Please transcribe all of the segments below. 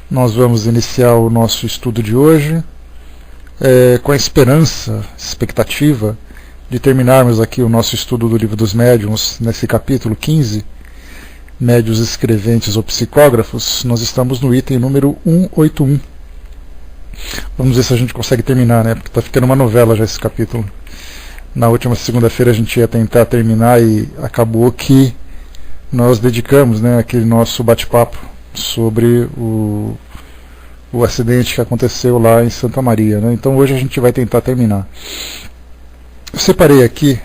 Nós vamos iniciar o nosso estudo de hoje com a expectativa de terminarmos aqui o nosso estudo do Livro dos Médiuns, nesse capítulo 15, Médiuns Escreventes ou Psicógrafos. Nós estamos no item número 181. Vamos ver se a gente consegue terminar, né? Porque está ficando uma novela já esse capítulo. Na última segunda-feira a gente ia tentar terminar e acabou que nós dedicamos, né, aquele nosso bate-papo sobre o acidente que aconteceu lá em Santa Maria, né? Então hoje a gente vai tentar terminar. Eu separei aqui,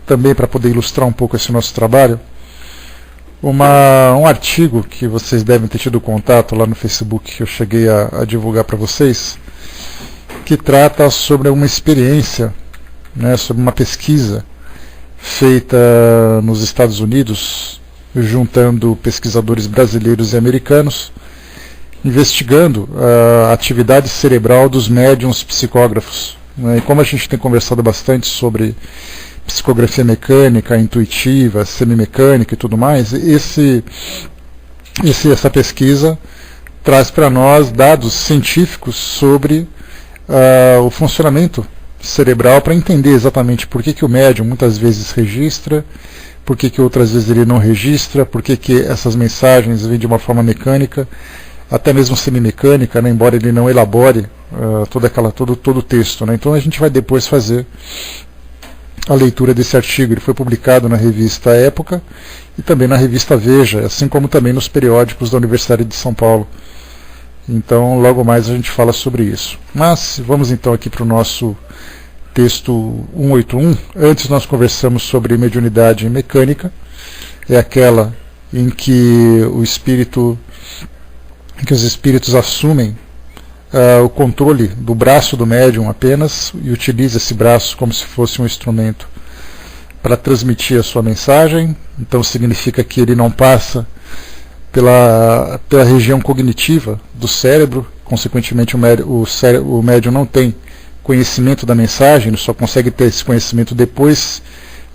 também para poder ilustrar um pouco esse nosso trabalho, um artigo que vocês devem ter tido contato lá no Facebook, que eu cheguei a divulgar para vocês, que trata sobre uma experiência, né, sobre uma pesquisa feita nos Estados Unidos, juntando pesquisadores brasileiros e americanos, investigando a atividade cerebral dos médiuns psicógrafos. E como a gente tem conversado bastante sobre psicografia mecânica, intuitiva, semimecânica e tudo mais, essa pesquisa traz para nós dados científicos sobre o funcionamento cerebral, para entender exatamente por que o médium muitas vezes registra, por que outras vezes ele não registra, por que essas mensagens vêm de uma forma mecânica, até mesmo semimecânica, né, embora ele não elabore todo o texto, né? Então a gente vai depois fazer a leitura desse artigo. Ele foi publicado na revista Época e também na revista Veja, assim como também nos periódicos da Universidade de São Paulo. Então logo mais a gente fala sobre isso. Mas vamos então aqui para o nosso texto 181. Antes nós conversamos sobre mediunidade mecânica, é aquela em que os espíritos assumem o controle do braço do médium apenas e utiliza esse braço como se fosse um instrumento para transmitir a sua mensagem. Então significa que ele não passa pela região cognitiva do cérebro, consequentemente o médium não tem conhecimento da mensagem, ele só consegue ter esse conhecimento depois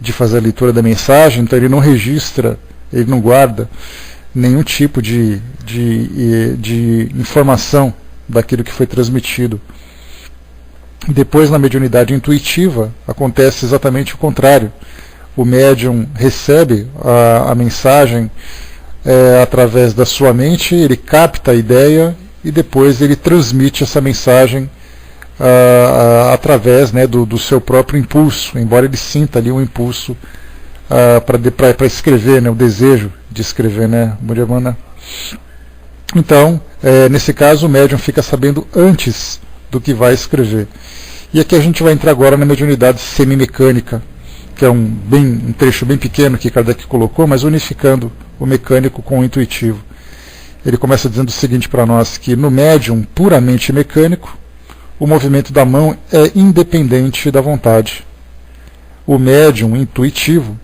de fazer a leitura da mensagem, então ele não registra, ele não guarda nenhum tipo de informação daquilo que foi transmitido. Depois, na mediunidade intuitiva, acontece exatamente o contrário. O médium recebe a mensagem através da sua mente, ele capta a ideia e depois ele transmite essa mensagem através, né, do seu próprio impulso, embora ele sinta ali um impulso para escrever, né, o desejo de escrever, né, Então, nesse caso, o médium fica sabendo antes do que vai escrever. E aqui a gente vai entrar agora na mediunidade semimecânica, que é um trecho bem pequeno que Kardec colocou, mas unificando o mecânico com o intuitivo. Ele começa dizendo o seguinte para nós, que no médium puramente mecânico, o movimento da mão é independente da vontade. O médium intuitivo,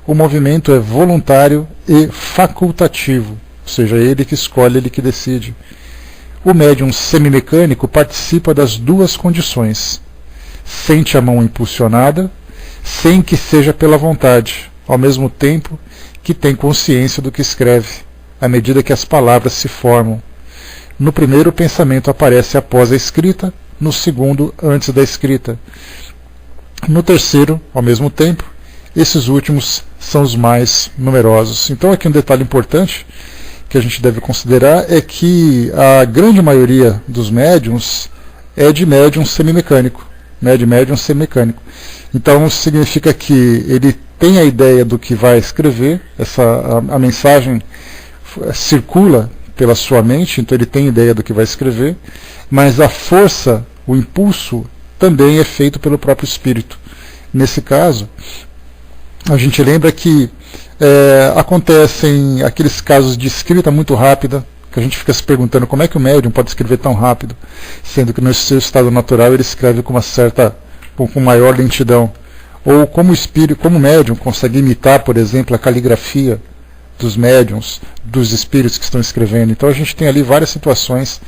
o movimento é voluntário e facultativo, ou seja, ele que escolhe, ele que decide. O médium semimecânico participa das duas condições. Sente a mão impulsionada, sem que seja pela vontade, ao mesmo tempo que tem consciência do que escreve, à medida que as palavras se formam. No primeiro, o pensamento aparece após a escrita, no segundo, antes da escrita. No terceiro, ao mesmo tempo, esses últimos são os mais numerosos. Então aqui um detalhe importante que a gente deve considerar é que a grande maioria dos médiums é de médium semimecânico, né, de médium semimecânico. Então significa que ele tem a ideia do que vai escrever, a mensagem circula pela sua mente, então ele tem ideia do que vai escrever, mas a força, o impulso, também é feito pelo próprio espírito. Nesse caso, a gente lembra que acontecem aqueles casos de escrita muito rápida, que a gente fica se perguntando como é que o médium pode escrever tão rápido, sendo que no seu estado natural ele escreve com maior lentidão. Ou como o médium consegue imitar, por exemplo, a caligrafia dos médiums, dos espíritos que estão escrevendo. Então a gente tem ali várias situações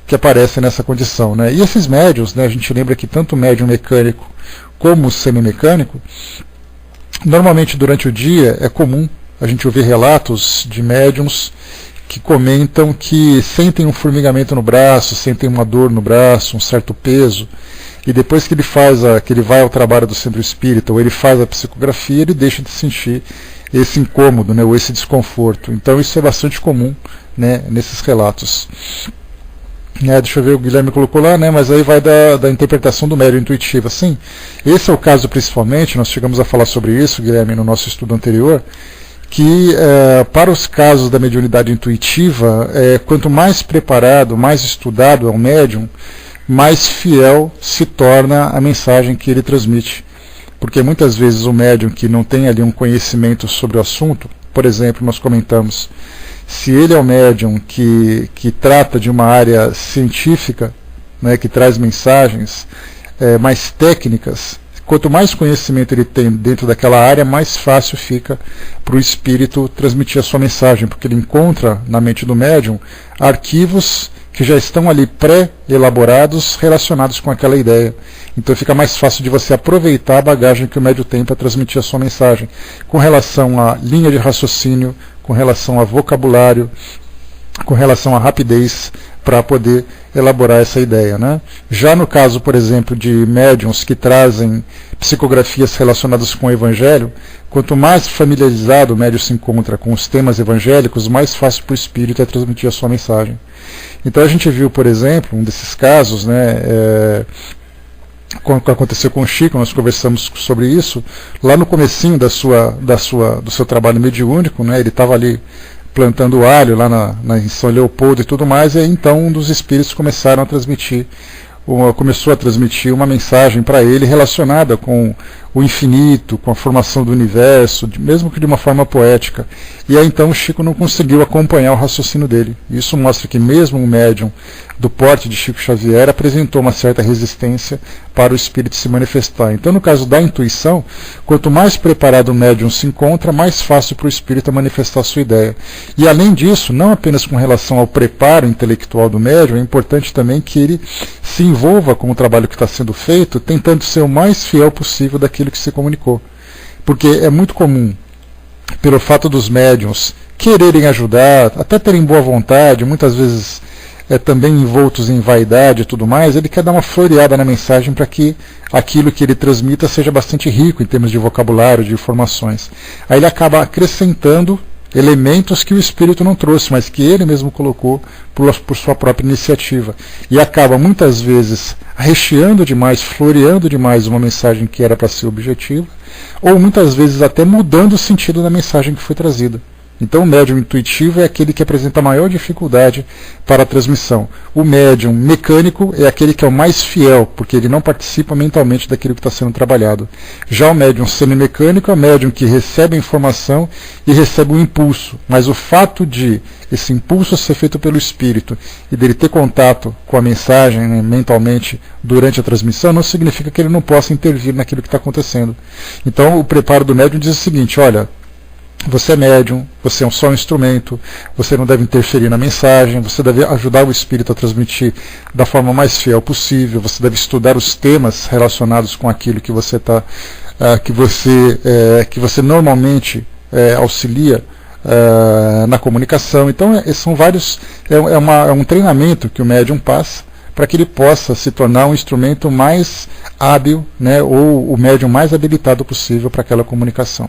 que aparecem nessa condição, né? E esses médiums, né, a gente lembra que tanto o médium mecânico como o semimecânico, normalmente durante o dia é comum a gente ouvir relatos de médiums que comentam que sentem um formigamento no braço, sentem uma dor no braço, um certo peso, e depois que ele vai ao trabalho do centro espírita, ou ele faz a psicografia, ele deixa de sentir esse incômodo, né, ou esse desconforto. Então isso é bastante comum, né, nesses relatos. Deixa eu ver, o Guilherme colocou lá, né, mas aí vai da interpretação do médium intuitivo. Sim, esse é o caso principalmente, nós chegamos a falar sobre isso, Guilherme, no nosso estudo anterior, que para os casos da mediunidade intuitiva, quanto mais preparado, mais estudado é o médium, mais fiel se torna a mensagem que ele transmite. Porque muitas vezes o médium que não tem ali um conhecimento sobre o assunto, por exemplo, nós comentamos, se ele é um médium que trata de uma área científica, né, que traz mensagens mais técnicas, quanto mais conhecimento ele tem dentro daquela área, mais fácil fica para o espírito transmitir a sua mensagem, porque ele encontra na mente do médium arquivos que já estão ali pré-elaborados relacionados com aquela ideia. Então fica mais fácil de você aproveitar a bagagem que o médium tem para transmitir a sua mensagem, com relação à linha de raciocínio, com relação a vocabulário, com relação à rapidez, para poder elaborar essa ideia, né? Já no caso, por exemplo, de médiums que trazem psicografias relacionadas com o Evangelho, quanto mais familiarizado o médium se encontra com os temas evangélicos, mais fácil para o espírito é transmitir a sua mensagem. Então a gente viu, por exemplo, um desses casos, né, o que aconteceu com o Chico, nós conversamos sobre isso, lá no comecinho do seu trabalho mediúnico, né, ele estava ali plantando alho lá em São Leopoldo e tudo mais, e aí, então um dos espíritos começou a transmitir uma mensagem para ele relacionada com o infinito, com a formação do universo, mesmo que de uma forma poética. E aí então o Chico não conseguiu acompanhar o raciocínio dele. Isso mostra que mesmo um médium do porte de Chico Xavier apresentou uma certa resistência para o espírito se manifestar. Então, no caso da intuição, quanto mais preparado o médium se encontra, mais fácil para o espírito manifestar a sua ideia. E além disso, não apenas com relação ao preparo intelectual do médium, é importante também que ele se envolva com o trabalho que está sendo feito, tentando ser o mais fiel possível daquilo que se comunicou. Porque é muito comum, pelo fato dos médiuns quererem ajudar, até terem boa vontade, muitas vezes também envoltos em vaidade e tudo mais, ele quer dar uma floreada na mensagem para que aquilo que ele transmita seja bastante rico em termos de vocabulário, de informações. Aí ele acaba acrescentando elementos que o espírito não trouxe, mas que ele mesmo colocou por sua própria iniciativa. E acaba muitas vezes recheando demais, floreando demais uma mensagem que era para ser objetiva, ou muitas vezes até mudando o sentido da mensagem que foi trazida. Então o médium intuitivo é aquele que apresenta maior dificuldade para a transmissão. O médium mecânico é aquele que é o mais fiel, porque ele não participa mentalmente daquilo que está sendo trabalhado. Já o médium semimecânico é o médium que recebe a informação e recebe o impulso. Mas o fato de esse impulso ser feito pelo espírito e dele ter contato com a mensagem, né, mentalmente durante a transmissão, não significa que ele não possa intervir naquilo que está acontecendo. Então o preparo do médium diz o seguinte: olha, você é médium, você é só um instrumento, você não deve interferir na mensagem, você deve ajudar o espírito a transmitir da forma mais fiel possível, você deve estudar os temas relacionados com aquilo que você que você normalmente auxilia na comunicação. Então são vários, é um treinamento que o médium passa para que ele possa se tornar um instrumento mais hábil, né, ou o médium mais habilitado possível para aquela comunicação.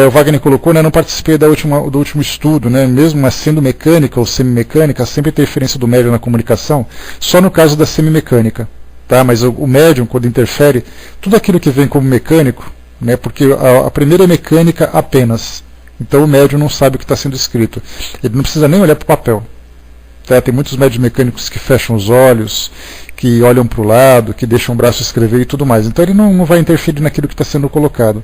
O Wagner colocou, né, não participei do último estudo, né, mesmo sendo mecânica ou semimecânica, sempre tem interferência do médium na comunicação, só no caso da semimecânica. Tá? Mas o médium, quando interfere, tudo aquilo que vem como mecânico, né, porque a primeira é mecânica apenas, então o médium não sabe o que está sendo escrito, ele não precisa nem olhar para o papel. Tá? Tem muitos médios mecânicos que fecham os olhos, que olham para o lado, que deixam o braço escrever e tudo mais, então ele não vai interferir naquilo que está sendo colocado.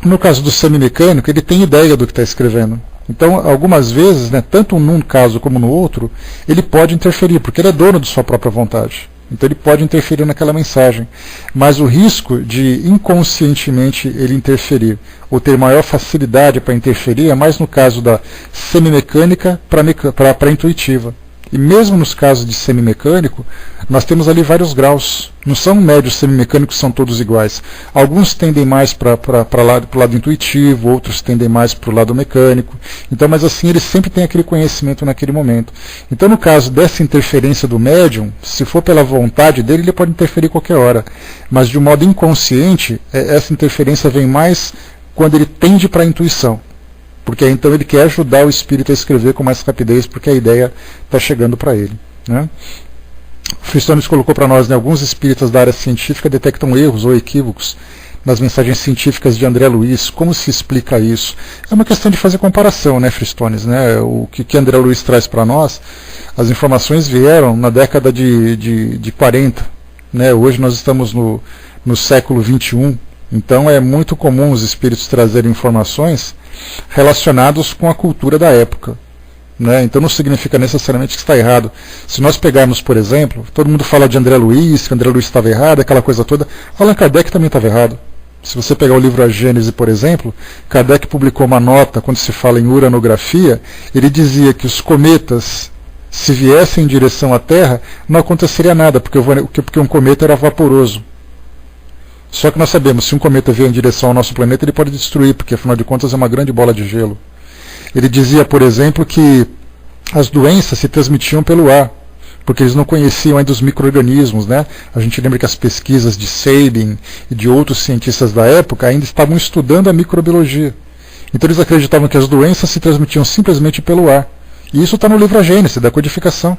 No caso do semimecânico, ele tem ideia do que está escrevendo. Então, algumas vezes, né, tanto num caso como no outro, ele pode interferir, porque ele é dono de sua própria vontade. Então ele pode interferir naquela mensagem. Mas o risco de inconscientemente ele interferir, ou ter maior facilidade para interferir, é mais no caso da semimecânica para a intuitiva. E mesmo nos casos de semimecânico, nós temos ali vários graus. Não são médios semimecânicos, são todos iguais. Alguns tendem mais para o lado intuitivo, outros tendem mais para o lado mecânico. Então, mas assim, ele sempre tem aquele conhecimento naquele momento. Então, no caso dessa interferência do médium, se for pela vontade dele, ele pode interferir qualquer hora. Mas de um modo inconsciente, essa interferência vem mais quando ele tende para a intuição. Porque então ele quer ajudar o espírito a escrever com mais rapidez, porque a ideia está chegando para ele. Né? O Fristones colocou para nós, né, alguns espíritas da área científica detectam erros ou equívocos nas mensagens científicas de André Luiz. Como se explica isso? É uma questão de fazer comparação, né, Fristones? Né? O que André Luiz traz para nós, as informações vieram na década de 40. Né? Hoje nós estamos no século XXI, então é muito comum os espíritos trazerem informações relacionados com a cultura da época. Né? Então não significa necessariamente que está errado. Se nós pegarmos, por exemplo, todo mundo fala de André Luiz, que André Luiz estava errado, aquela coisa toda. Allan Kardec também estava errado. Se você pegar o livro A Gênese, por exemplo, Kardec publicou uma nota, quando se fala em uranografia, ele dizia que os cometas, se viessem em direção à Terra, não aconteceria nada, porque um cometa era vaporoso. Só que nós sabemos, se um cometa vier em direção ao nosso planeta, ele pode destruir, porque afinal de contas é uma grande bola de gelo. Ele dizia, por exemplo, que as doenças se transmitiam pelo ar, porque eles não conheciam ainda os micro-organismos. Né? A gente lembra que as pesquisas de Sabin e de outros cientistas da época ainda estavam estudando a microbiologia. Então eles acreditavam que as doenças se transmitiam simplesmente pelo ar. E isso está no livro A Gênese, da codificação.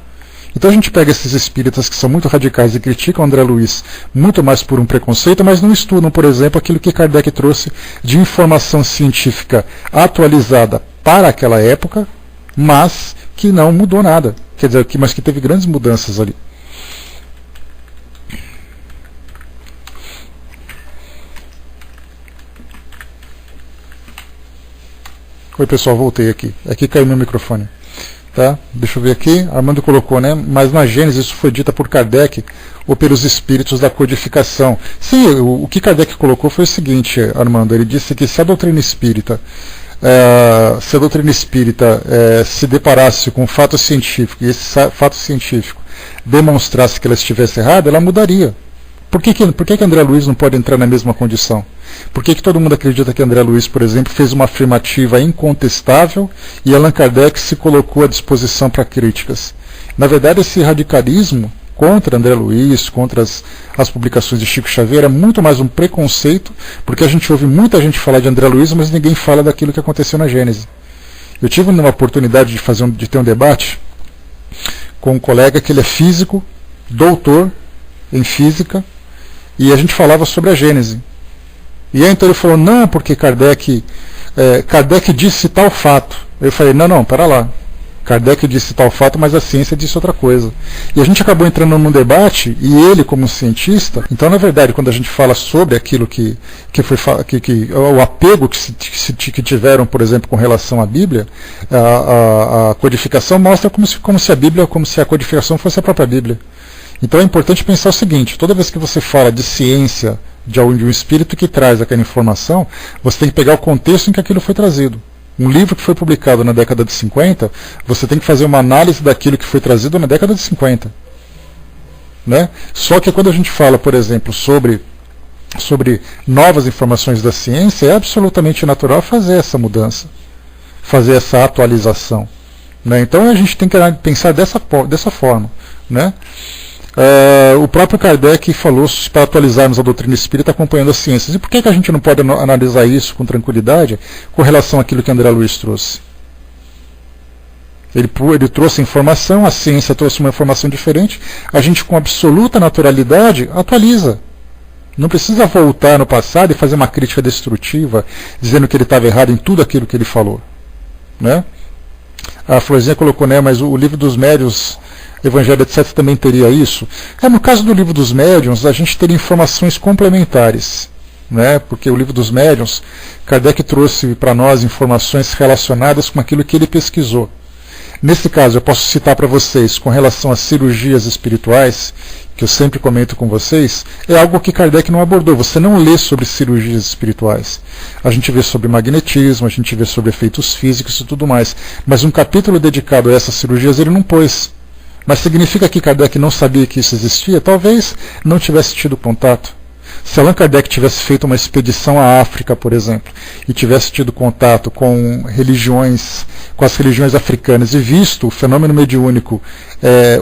Então a gente pega esses espíritas que são muito radicais e criticam André Luiz muito mais por um preconceito, mas não estudam, por exemplo, aquilo que Kardec trouxe de informação científica atualizada para aquela época, mas que não mudou nada. Quer dizer, mas que teve grandes mudanças ali. Oi pessoal, voltei aqui. Aqui caiu meu microfone. Tá? Deixa eu ver aqui, Armando colocou, né? Mas na Gênesis isso foi dita por Kardec ou pelos espíritos da codificação. Sim, o que Kardec colocou foi o seguinte, Armando, ele disse que se a doutrina espírita se deparasse com um fato científico e esse fato científico demonstrasse que ela estivesse errada, ela mudaria. Por que André Luiz não pode entrar na mesma condição? Por que todo mundo acredita que André Luiz, por exemplo, fez uma afirmativa incontestável e Allan Kardec se colocou à disposição para críticas? Na verdade, esse radicalismo contra André Luiz, contra as publicações de Chico Xavier, é muito mais um preconceito, porque a gente ouve muita gente falar de André Luiz, mas ninguém fala daquilo que aconteceu na Gênese. Eu tive uma oportunidade de ter um debate com um colega que ele é físico, doutor em física, e a gente falava sobre a Gênese. E aí então ele falou, não, porque Kardec disse tal fato. Eu falei, não, pera lá. Kardec disse tal fato, mas a ciência disse outra coisa. E a gente acabou entrando num debate, e ele como cientista, então na verdade quando a gente fala sobre aquilo o apego que tiveram, por exemplo, com relação à Bíblia, a codificação mostra como se a codificação fosse a própria Bíblia. Então é importante pensar o seguinte, toda vez que você fala de ciência, de um espírito que traz aquela informação, você tem que pegar o contexto em que aquilo foi trazido. Um livro que foi publicado na década de 50, você tem que fazer uma análise daquilo que foi trazido na década de 50. Né? Só que quando a gente fala, por exemplo, sobre novas informações da ciência, é absolutamente natural fazer essa mudança, fazer essa atualização. Né? Então a gente tem que pensar dessa forma. Né? O próprio Kardec falou para atualizarmos a doutrina espírita acompanhando as ciências. E por que a gente não pode analisar isso com tranquilidade com relação àquilo que André Luiz trouxe? Ele trouxe informação, a ciência trouxe uma informação diferente, a gente com absoluta naturalidade atualiza. Não precisa voltar no passado e fazer uma crítica destrutiva, dizendo que ele estava errado em tudo aquilo que ele falou. Né? A Florzinha colocou, né, mas o livro dos médiuns, Evangelho, etc., também teria isso. No caso do livro dos médiuns, a gente teria informações complementares, né? Porque o livro dos médiuns, Kardec trouxe para nós informações relacionadas com aquilo que ele pesquisou. Nesse caso, eu posso citar para vocês, com relação às cirurgias espirituais, que eu sempre comento com vocês, é algo que Kardec não abordou. Você não lê sobre cirurgias espirituais. A gente vê sobre magnetismo, a gente vê sobre efeitos físicos e tudo mais. Mas um capítulo dedicado a essas cirurgias ele não pôs. Mas significa que Kardec não sabia que isso existia? Talvez não tivesse tido contato. Se Allan Kardec tivesse feito uma expedição à África, por exemplo, e tivesse tido contato com as religiões africanas e visto o fenômeno mediúnico,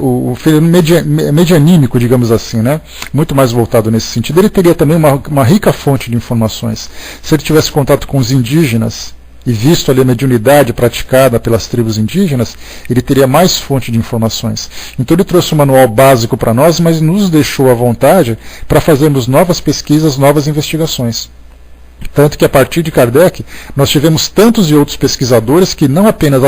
o fenômeno medianímico, digamos assim, né, muito mais voltado nesse sentido, ele teria também uma rica fonte de informações. Se ele tivesse contato com os indígenas e visto ali a mediunidade praticada pelas tribos indígenas, ele teria mais fonte de informações. Então ele trouxe um manual básico para nós, mas nos deixou à vontade para fazermos novas pesquisas, novas investigações. Tanto que a partir de Kardec, nós tivemos tantos e outros pesquisadores que não apenas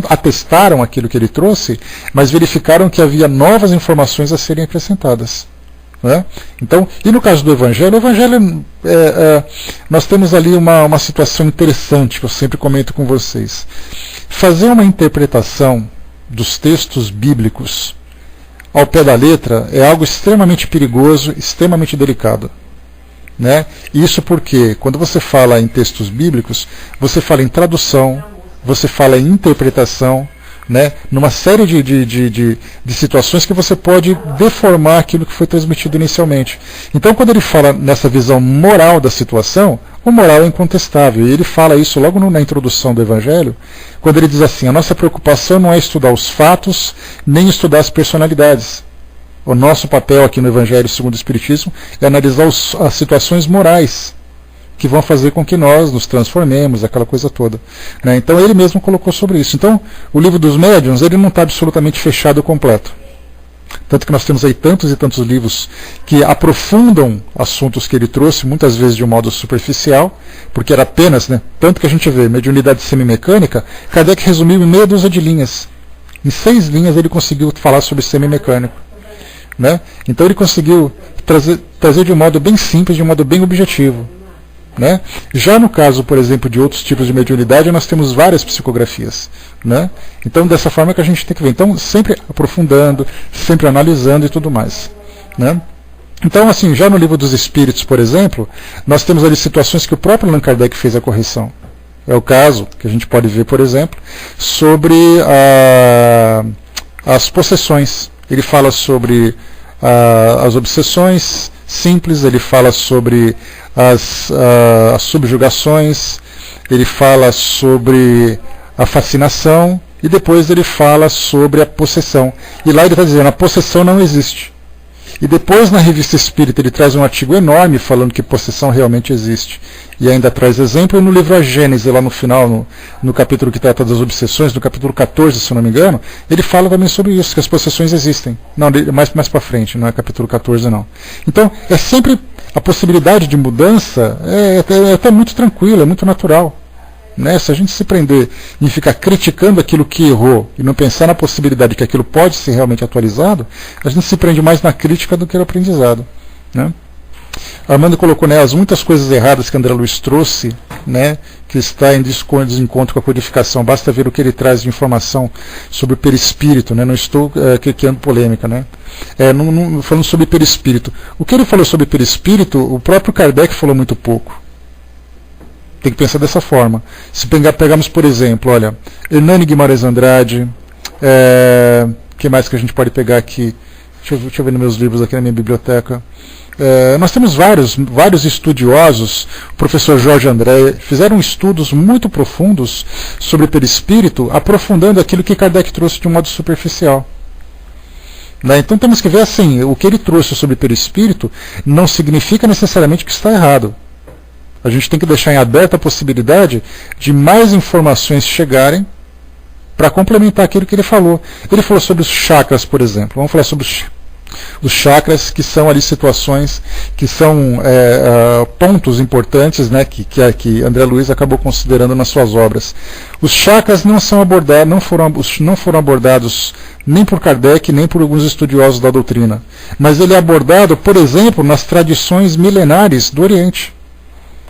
atestaram aquilo que ele trouxe, mas verificaram que havia novas informações a serem acrescentadas. Né? Então, e no caso do Evangelho, nós temos ali uma situação interessante que eu sempre comento com vocês. Fazer uma interpretação dos textos bíblicos ao pé da letra é algo extremamente perigoso, extremamente delicado. Né? Isso porque, quando você fala em textos bíblicos, você fala em tradução, você fala em interpretação, né, numa série de situações que você pode deformar aquilo que foi transmitido inicialmente. Então, quando ele fala nessa visão moral da situação, o moral é incontestável. E ele fala isso logo na introdução do Evangelho, quando ele diz assim: a nossa preocupação não é estudar os fatos, nem estudar as personalidades. O nosso papel aqui no Evangelho segundo o Espiritismo é analisar as situações morais que vão fazer com que nós nos transformemos, aquela coisa toda. Né? Então ele mesmo colocou sobre isso. Então o livro dos médiuns ele não está absolutamente fechado completo. Tanto que nós temos aí tantos e tantos livros que aprofundam assuntos que ele trouxe, muitas vezes de um modo superficial, porque era apenas, né, tanto que a gente vê mediunidade semimecânica, Kardec resumiu em meia dúzia de linhas. Em 6 linhas ele conseguiu falar sobre semimecânico. Né? Então ele conseguiu trazer de um modo bem simples, de um modo bem objetivo. Né? Já no caso, por exemplo, de outros tipos de mediunidade, nós temos várias psicografias. Né? Então, dessa forma que a gente tem que ver. Então, sempre aprofundando, sempre analisando e tudo mais. Né? Então, assim, já no Livro dos Espíritos, por exemplo, nós temos ali situações que o próprio Allan Kardec fez a correção. É o caso que a gente pode ver, por exemplo, sobre as possessões. Ele fala sobre as obsessões simples, ele fala sobre as subjugações, ele fala sobre a fascinação e depois ele fala sobre a possessão. E lá ele está dizendo, a possessão não existe. E depois na Revista Espírita ele traz um artigo enorme falando que possessão realmente existe. E ainda traz exemplo, e no livro A Gênese, lá no final, no capítulo que trata das obsessões, no capítulo 14, se não me engano, ele fala também sobre isso, que as possessões existem. Não, mais para frente, não é capítulo 14 não. Então, é sempre a possibilidade de mudança, é até muito tranquila, é muito natural. Né? Se a gente se prender em ficar criticando aquilo que errou e não pensar na possibilidade que aquilo pode ser realmente atualizado, a gente se prende mais na crítica do que no aprendizado. Né? Armando colocou, né, as muitas coisas erradas que André Luiz trouxe, né, que está em desencontro com a codificação. Basta ver o que ele traz de informação sobre o perispírito. Né? Não estou criando polêmica. Né? Falando sobre perispírito. O que ele falou sobre perispírito, o próprio Kardec falou muito pouco. Tem que pensar dessa forma. Se pegarmos, por exemplo, olha, Hernani Guimarães Andrade, que mais que a gente pode pegar aqui? Deixa eu ver nos meus livros aqui na minha biblioteca. Nós temos vários estudiosos, o professor Jorge André, fizeram estudos muito profundos sobre perispírito, aprofundando aquilo que Kardec trouxe de um modo superficial. Né? Então temos que ver assim, o que ele trouxe sobre perispírito não significa necessariamente que está errado. A gente tem que deixar em aberta a possibilidade de mais informações chegarem para complementar aquilo que ele falou. Ele falou sobre os chakras, por exemplo. Vamos falar sobre os chakras, que são ali situações, que são pontos importantes, né, que André Luiz acabou considerando nas suas obras. Os chakras não foram abordados nem por Kardec, nem por alguns estudiosos da doutrina. Mas ele é abordado, por exemplo, nas tradições milenares do Oriente.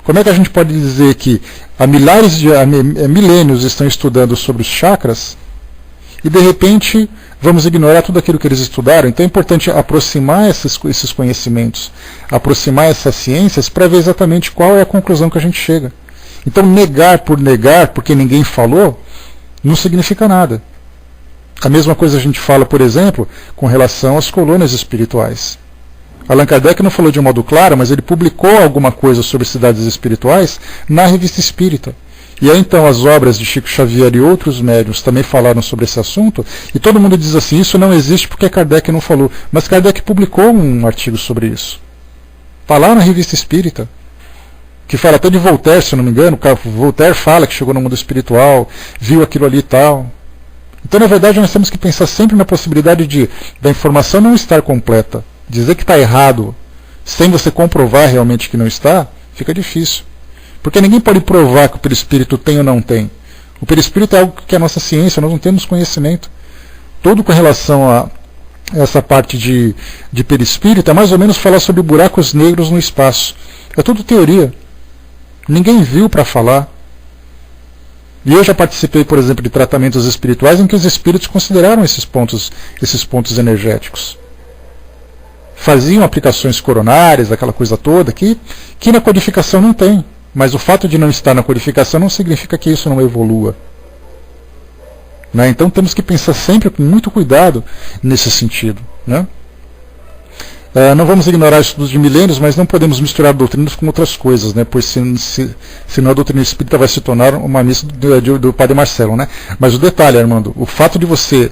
Como é que a gente pode dizer que há milênios estão estudando sobre os chakras e de repente vamos ignorar tudo aquilo que eles estudaram? Então é importante aproximar esses conhecimentos, aproximar essas ciências para ver exatamente qual é a conclusão que a gente chega. Então negar, porque ninguém falou, não significa nada. A mesma coisa a gente fala, por exemplo, com relação às colônias espirituais. Allan Kardec não falou de um modo claro, mas ele publicou alguma coisa sobre cidades espirituais na Revista Espírita. E aí então as obras de Chico Xavier e outros médiuns também falaram sobre esse assunto, e todo mundo diz assim, isso não existe porque Kardec não falou. Mas Kardec publicou um artigo sobre isso. Está lá na Revista Espírita, que fala até de Voltaire, se eu não me engano. Voltaire fala que chegou no mundo espiritual, viu aquilo ali e tal. Então, na verdade, nós temos que pensar sempre na possibilidade da informação não estar completa. Dizer que está errado, sem você comprovar realmente que não está, fica difícil. Porque ninguém pode provar que o perispírito tem ou não tem. O perispírito é algo que é a nossa ciência, nós não temos conhecimento. Tudo com relação a essa parte de perispírito é mais ou menos falar sobre buracos negros no espaço. É tudo teoria. Ninguém viu para falar. E eu já participei, por exemplo, de tratamentos espirituais em que os espíritos consideraram esses pontos energéticos. Faziam aplicações coronárias, aquela coisa toda, que na codificação não tem. Mas o fato de não estar na codificação não significa que isso não evolua. Né? Então temos que pensar sempre com muito cuidado nesse sentido. Né? Não vamos ignorar estudos de milênios, mas não podemos misturar doutrinas com outras coisas, né? Pois senão a doutrina espírita vai se tornar uma missa do Padre Marcelo. Né? Mas o detalhe, Armando, o fato de você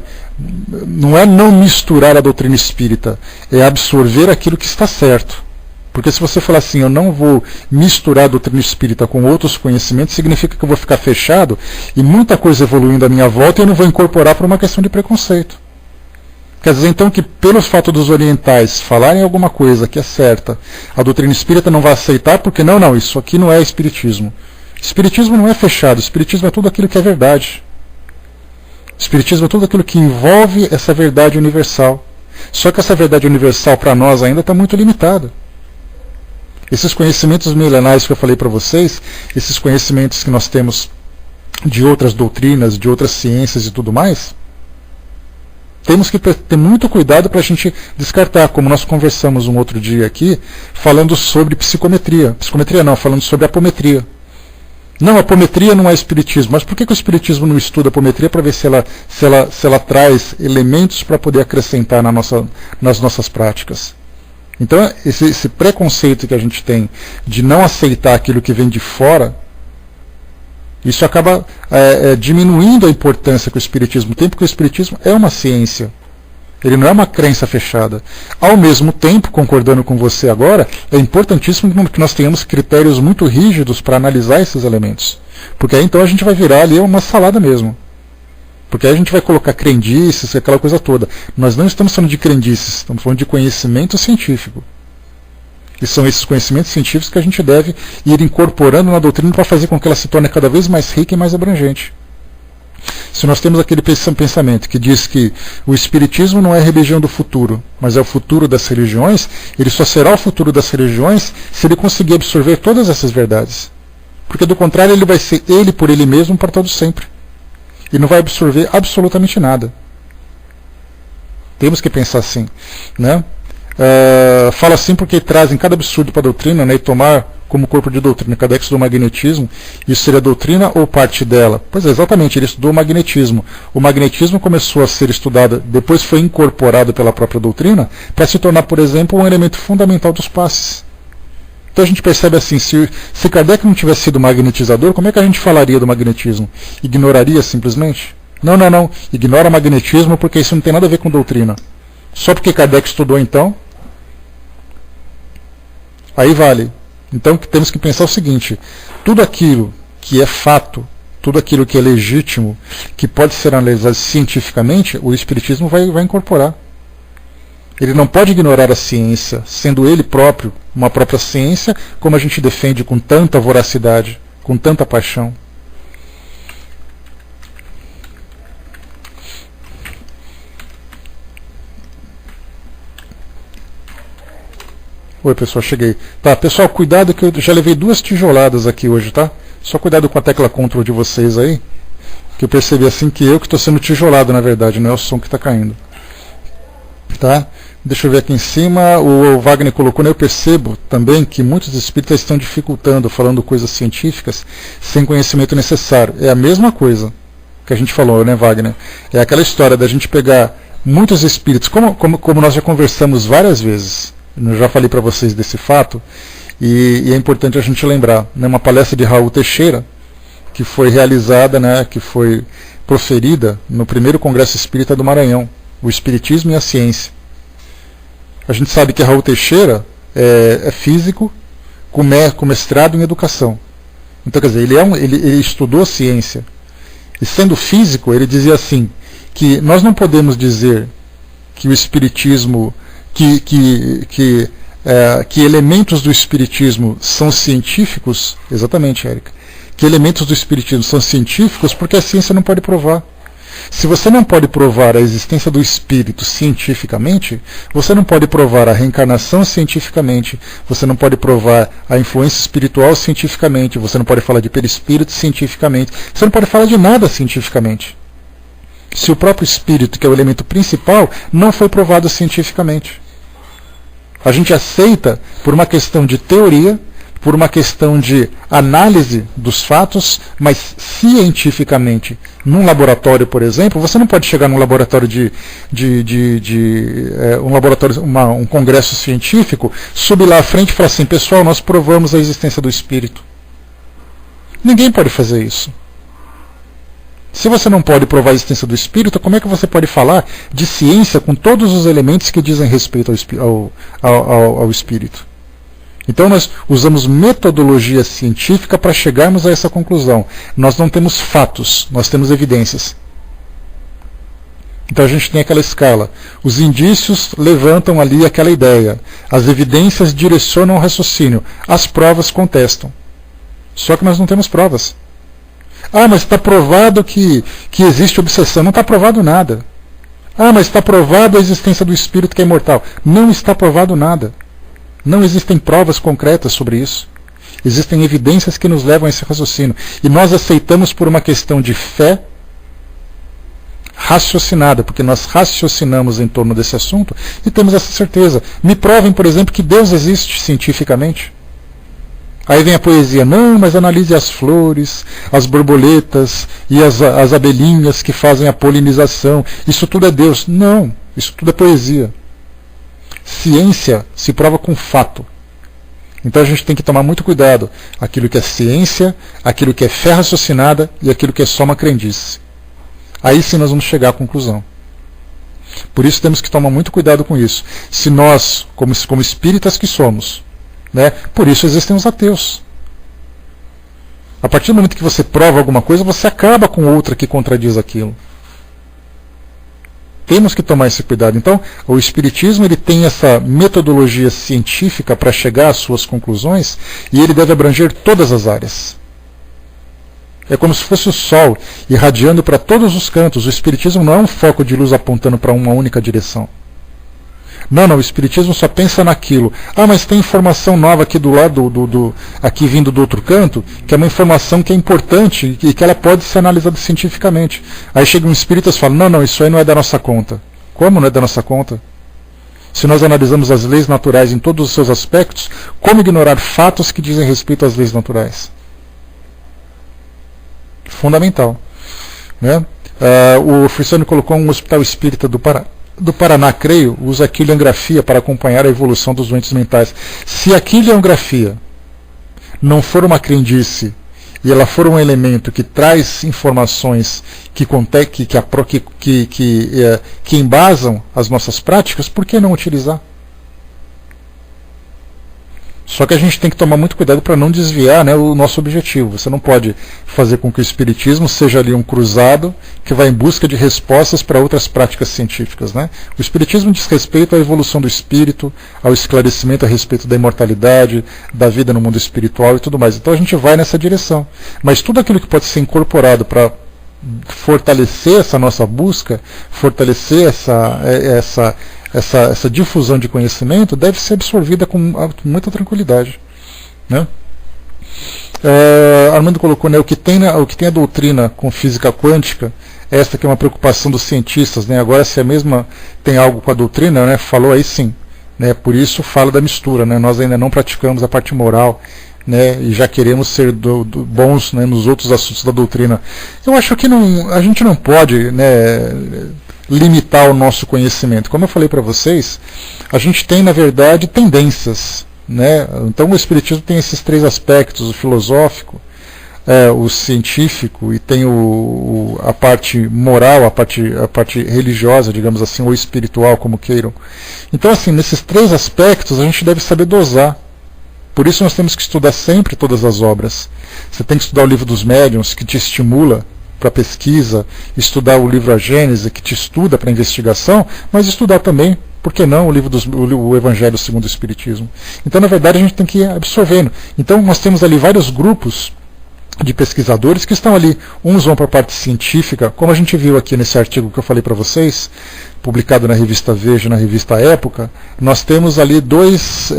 não é não misturar a doutrina espírita, é absorver aquilo que está certo. Porque se você falar assim, eu não vou misturar a doutrina espírita com outros conhecimentos, significa que eu vou ficar fechado e muita coisa evoluindo à minha volta e eu não vou incorporar por uma questão de preconceito. Quer dizer então que pelo fato dos orientais falarem alguma coisa que é certa, a doutrina espírita não vai aceitar porque não, isso aqui não é espiritismo. Espiritismo não é fechado, espiritismo é tudo aquilo que é verdade. Espiritismo é tudo aquilo que envolve essa verdade universal. Só que essa verdade universal para nós ainda está muito limitada. Esses conhecimentos milenares que eu falei para vocês, esses conhecimentos que nós temos de outras doutrinas, de outras ciências e tudo mais, temos que ter muito cuidado para a gente descartar, como nós conversamos um outro dia aqui, falando sobre psicometria. Psicometria não, falando sobre apometria. Não, a apometria não é espiritismo, mas por que o espiritismo não estuda a apometria para ver se ela traz elementos para poder acrescentar nas nossas práticas? Então, esse preconceito que a gente tem de não aceitar aquilo que vem de fora, isso acaba diminuindo a importância que o Espiritismo tem, porque o Espiritismo é uma ciência. Ele não é uma crença fechada. Ao mesmo tempo, concordando com você agora, é importantíssimo que nós tenhamos critérios muito rígidos para analisar esses elementos. Porque aí então a gente vai virar ali uma salada mesmo. Porque aí a gente vai colocar crendices, aquela coisa toda. Nós não estamos falando de crendices, estamos falando de conhecimento científico. E são esses conhecimentos científicos que a gente deve ir incorporando na doutrina para fazer com que ela se torne cada vez mais rica e mais abrangente. Se nós temos aquele pensamento que diz que o Espiritismo não é a religião do futuro, mas é o futuro das religiões, ele só será o futuro das religiões se ele conseguir absorver todas essas verdades. Porque do contrário ele vai ser ele por ele mesmo para todo sempre. E não vai absorver absolutamente nada. Temos que pensar assim. Né? Fala assim porque trazem cada absurdo para a doutrina, né, e tomar como corpo de doutrina Kardec estudou magnetismo. Isso seria doutrina ou parte dela? Pois é, exatamente, ele estudou o magnetismo. O magnetismo começou a ser estudado, depois foi incorporado pela própria doutrina para se tornar, por exemplo, um elemento fundamental dos passes. Então a gente percebe assim, se Kardec não tivesse sido magnetizador, como é que a gente falaria do magnetismo? Ignoraria simplesmente? Não. Ignora magnetismo porque isso não tem nada a ver com doutrina. Só porque Kardec estudou então? Aí vale. Então temos que pensar o seguinte, tudo aquilo que é fato, tudo aquilo que é legítimo, que pode ser analisado cientificamente, o Espiritismo vai incorporar. Ele não pode ignorar a ciência, sendo ele próprio uma própria ciência, como a gente defende com tanta voracidade, com tanta paixão. Oi pessoal, cheguei. Tá, pessoal, cuidado que eu já levei 2 tijoladas aqui hoje, tá? Só cuidado com a tecla Ctrl de vocês aí, que eu percebi assim que eu que estou sendo tijolado na verdade, não é o som que está caindo. Tá? Deixa eu ver aqui em cima, o Wagner colocou, né? Eu percebo também que muitos espíritas estão dificultando, falando coisas científicas sem conhecimento necessário. É a mesma coisa. que a gente falou, né, Wagner? É aquela história da gente pegar muitos espíritos, como nós já conversamos várias vezes, eu já falei para vocês desse fato, e é importante a gente lembrar, né, uma palestra de Raul Teixeira, que foi realizada, né, que foi proferida no primeiro Congresso Espírita do Maranhão, o Espiritismo e a Ciência. A gente sabe que Raul Teixeira é físico com mestrado em educação. Então, quer dizer, ele estudou ciência. E sendo físico, ele dizia assim, que nós não podemos dizer que o Espiritismo, que elementos do Espiritismo são científicos, exatamente, Érica, que elementos do Espiritismo são científicos porque a ciência não pode provar. Se você não pode provar a existência do espírito cientificamente, você não pode provar a reencarnação cientificamente, você não pode provar a influência espiritual cientificamente, você não pode falar de perispírito cientificamente, você não pode falar de nada cientificamente. Se o próprio espírito, que é o elemento principal, não foi provado cientificamente. A gente aceita por uma questão de teoria, por uma questão de análise dos fatos, mas cientificamente, num laboratório, por exemplo, você não pode chegar num laboratório um congresso científico, subir lá à frente e falar assim, pessoal, nós provamos a existência do espírito. Ninguém pode fazer isso. Se você não pode provar a existência do espírito, como é que você pode falar de ciência com todos os elementos que dizem respeito ao espírito? Então nós usamos metodologia científica para chegarmos a essa conclusão. Nós não temos fatos, nós temos evidências. Então a gente tem aquela escala. Os indícios levantam ali aquela ideia. As evidências direcionam o raciocínio. As provas contestam. Só que nós não temos provas. Ah, mas está provado que existe obsessão. Não está provado nada. Ah, mas está provado a existência do espírito que é imortal. Não está provado nada. Não existem provas concretas sobre isso. Existem evidências que nos levam a esse raciocínio. E nós aceitamos por uma questão de fé raciocinada, porque nós raciocinamos em torno desse assunto e temos essa certeza. Me provem, por exemplo, que Deus existe cientificamente. Aí vem a poesia, não, mas analise as flores, as borboletas e as abelhinhas que fazem a polinização. Isso tudo é Deus. Não, isso tudo é poesia. Ciência se prova com fato. Então a gente tem que tomar muito cuidado. Aquilo que é ciência, aquilo que é fé raciocinada e aquilo que é só uma crendice. Aí sim nós vamos chegar à conclusão. Por isso temos que tomar muito cuidado com isso. Se nós, como espíritas que somos, né, por isso existem os ateus. A partir do momento que você prova alguma coisa, você acaba com outra que contradiz aquilo. Temos que tomar esse cuidado. Então, o Espiritismo ele tem essa metodologia científica para chegar às suas conclusões e ele deve abranger todas as áreas. É como se fosse o sol irradiando para todos os cantos. O Espiritismo não é um foco de luz apontando para uma única direção. Não, o Espiritismo só pensa naquilo. Ah, mas tem informação nova aqui do lado, aqui vindo do outro canto, que é uma informação que é importante e que ela pode ser analisada cientificamente. Aí chega um espírita e fala, não, isso aí não é da nossa conta. Como não é da nossa conta? Se nós analisamos as leis naturais em todos os seus aspectos, como ignorar fatos que dizem respeito às leis naturais? Fundamental. Né? O Frissoni colocou um hospital espírita do Paraná, creio, usa a quiliografia para acompanhar a evolução dos doentes mentais. Se a quiliografia não for uma crendice e ela for um elemento que traz informações que embasam as nossas práticas, por que não utilizar? Só que a gente tem que tomar muito cuidado para não desviar, né, o nosso objetivo. Você não pode fazer com que o Espiritismo seja ali um cruzado que vai em busca de respostas para outras práticas científicas. Né? O Espiritismo diz respeito à evolução do espírito, ao esclarecimento a respeito da imortalidade, da vida no mundo espiritual e tudo mais. Então a gente vai nessa direção. Mas tudo aquilo que pode ser incorporado para fortalecer essa nossa busca, fortalecer essa difusão de conhecimento deve ser absorvida com muita tranquilidade. Né? Armando colocou, né, o que tem a doutrina com física quântica, esta que é uma preocupação dos cientistas, né? Agora se a mesma tem algo com a doutrina, né, falou aí sim. Né? Por isso fala da mistura. Né? Nós ainda não praticamos a parte moral né, e já queremos ser bons, né, nos outros assuntos da doutrina. Eu acho que a gente não pode, né, limitar o nosso conhecimento. Como eu falei para vocês, a gente tem, na verdade, tendências, né? Então o Espiritismo tem esses três aspectos: o filosófico, o científico, e tem a parte moral, a parte religiosa, digamos assim, ou espiritual, como queiram. Então, assim, nesses três aspectos a gente deve saber dosar. Por isso nós temos que estudar sempre todas as obras. Você tem que estudar o livro dos médiuns, que te estimula para pesquisa, estudar o livro A Gênese, que te estuda para investigação, mas estudar também, por que não, o Evangelho segundo o Espiritismo. Então, na verdade, a gente tem que ir absorvendo. Então, nós temos ali vários grupos de pesquisadores que estão ali. Uns vão para a parte científica, como a gente viu aqui nesse artigo que eu falei para vocês, publicado na revista Veja, na revista Época. Nós temos ali dois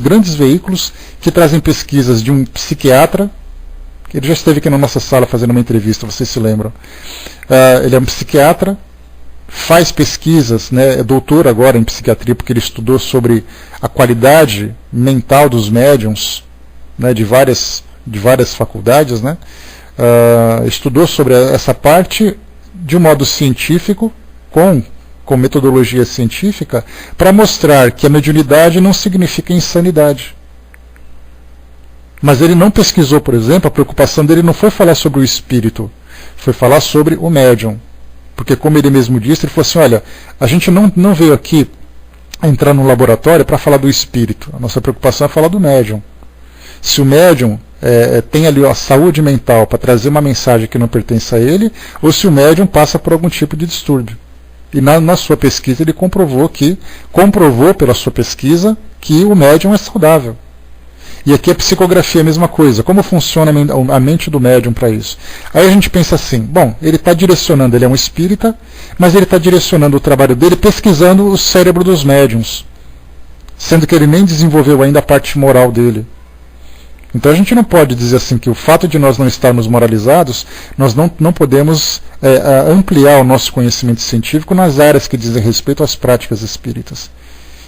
grandes veículos que trazem pesquisas de um psiquiatra, que ele já esteve aqui na nossa sala fazendo uma entrevista, vocês se lembram. Ele é um psiquiatra, faz pesquisas, né, é doutor agora em psiquiatria, porque ele estudou sobre a qualidade mental dos médiums, né, de várias faculdades, né, estudou sobre essa parte de um modo científico, com metodologia científica, para mostrar que a mediunidade não significa insanidade. Mas ele não pesquisou, por exemplo, a preocupação dele não foi falar sobre o espírito, foi falar sobre o médium. Porque, como ele mesmo disse, ele falou assim: olha, a gente não veio aqui entrar no laboratório para falar do espírito, a nossa preocupação é falar do médium. Se o médium tem ali a saúde mental para trazer uma mensagem que não pertence a ele, ou se o médium passa por algum tipo de distúrbio. E na sua pesquisa ele comprovou pela sua pesquisa que o médium é saudável. E aqui a psicografia é a mesma coisa. Como funciona a mente do médium para isso? Aí a gente pensa assim: bom, ele está direcionando, ele é um espírita, mas ele está direcionando o trabalho dele pesquisando o cérebro dos médiums, sendo que ele nem desenvolveu ainda a parte moral dele. Então a gente não pode dizer assim que o fato de nós não estarmos moralizados, nós não podemos ampliar o nosso conhecimento científico nas áreas que dizem respeito às práticas espíritas.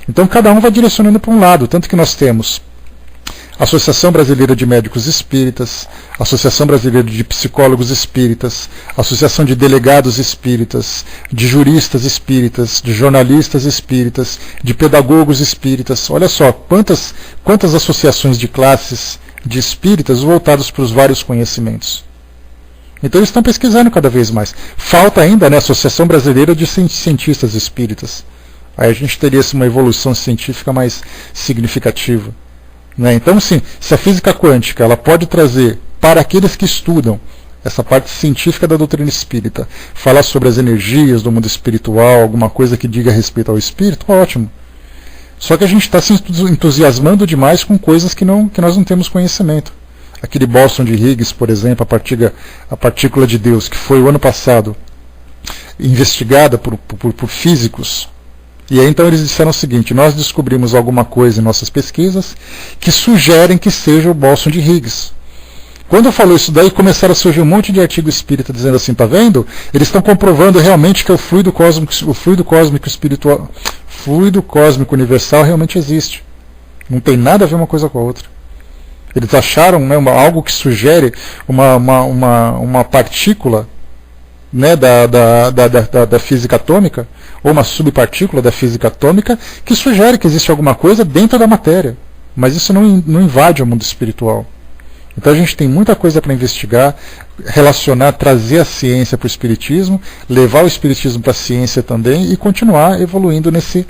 Então cada um vai direcionando para um lado, tanto que nós temos a Associação Brasileira de Médicos Espíritas, a Associação Brasileira de Psicólogos Espíritas, a Associação de Delegados Espíritas, de Juristas Espíritas, de Jornalistas Espíritas, de Pedagogos Espíritas. Olha só, quantas associações de classes de espíritas voltados para os vários conhecimentos. Então eles estão pesquisando cada vez mais. Falta ainda, né, a Associação Brasileira de Cientistas Espíritas. Aí a gente teria uma evolução científica mais significativa. Né? Então, sim, se a física quântica ela pode trazer para aqueles que estudam essa parte científica da doutrina espírita, falar sobre as energias do mundo espiritual, alguma coisa que diga respeito ao espírito, ótimo. Só que a gente está se entusiasmando demais com coisas que nós não temos conhecimento. Aquele bóson de Higgs, por exemplo, a partícula de Deus, que foi o ano passado investigada por físicos. E aí então eles disseram o seguinte: nós descobrimos alguma coisa em nossas pesquisas que sugerem que seja o bóson de Higgs. Quando eu falou isso daí, começaram a surgir um monte de artigo espírita dizendo assim: tá vendo? Eles estão comprovando realmente que o fluido cósmico espiritual, fluido cósmico universal realmente existe. Não tem nada a ver uma coisa com a outra. Eles acharam, né, algo que sugere uma partícula, né, da física atômica, ou uma subpartícula da física atômica, que sugere que existe alguma coisa dentro da matéria. Mas isso não invade o mundo espiritual. Então a gente tem muita coisa para investigar, relacionar, trazer a ciência para o espiritismo, levar o espiritismo para a ciência também e continuar evoluindo nesse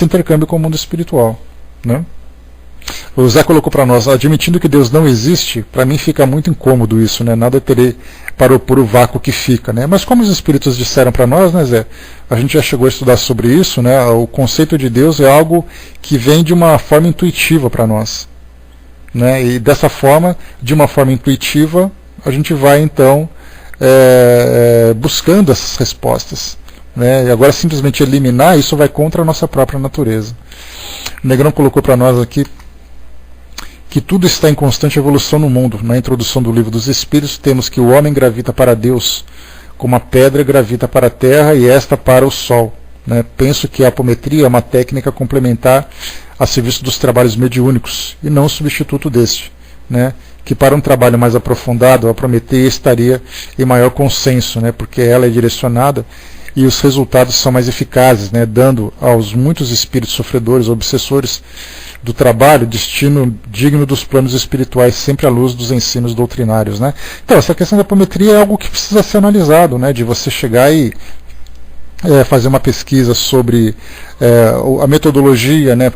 intercâmbio com o mundo espiritual. Né? O Zé colocou para nós: admitindo que Deus não existe, para mim fica muito incômodo isso, né? Nada terei para opor o vácuo que fica. Né? Mas como os espíritos disseram para nós, né, Zé? A gente já chegou a estudar sobre isso, né? O conceito de Deus é algo que vem de uma forma intuitiva para nós. Né? E dessa forma, de uma forma intuitiva, a gente vai então buscando essas respostas. Né? E agora simplesmente eliminar, isso vai contra a nossa própria natureza. O Negrão colocou para nós aqui que tudo está em constante evolução no mundo. Na introdução do Livro dos Espíritos temos que o homem gravita para Deus, como a pedra gravita para a terra e esta para o sol. Né? Penso que a apometria é uma técnica complementar a serviço dos trabalhos mediúnicos, e não substituto deste, né? Que para um trabalho mais aprofundado, a apometria estaria em maior consenso, né? Porque ela é direcionada e os resultados são mais eficazes, né? Dando aos muitos espíritos sofredores, obsessores do trabalho, destino digno dos planos espirituais, sempre à luz dos ensinos doutrinários, né? Então, essa questão da apometria é algo que precisa ser analisado, né? De você chegar e fazer uma pesquisa sobre a metodologia, né?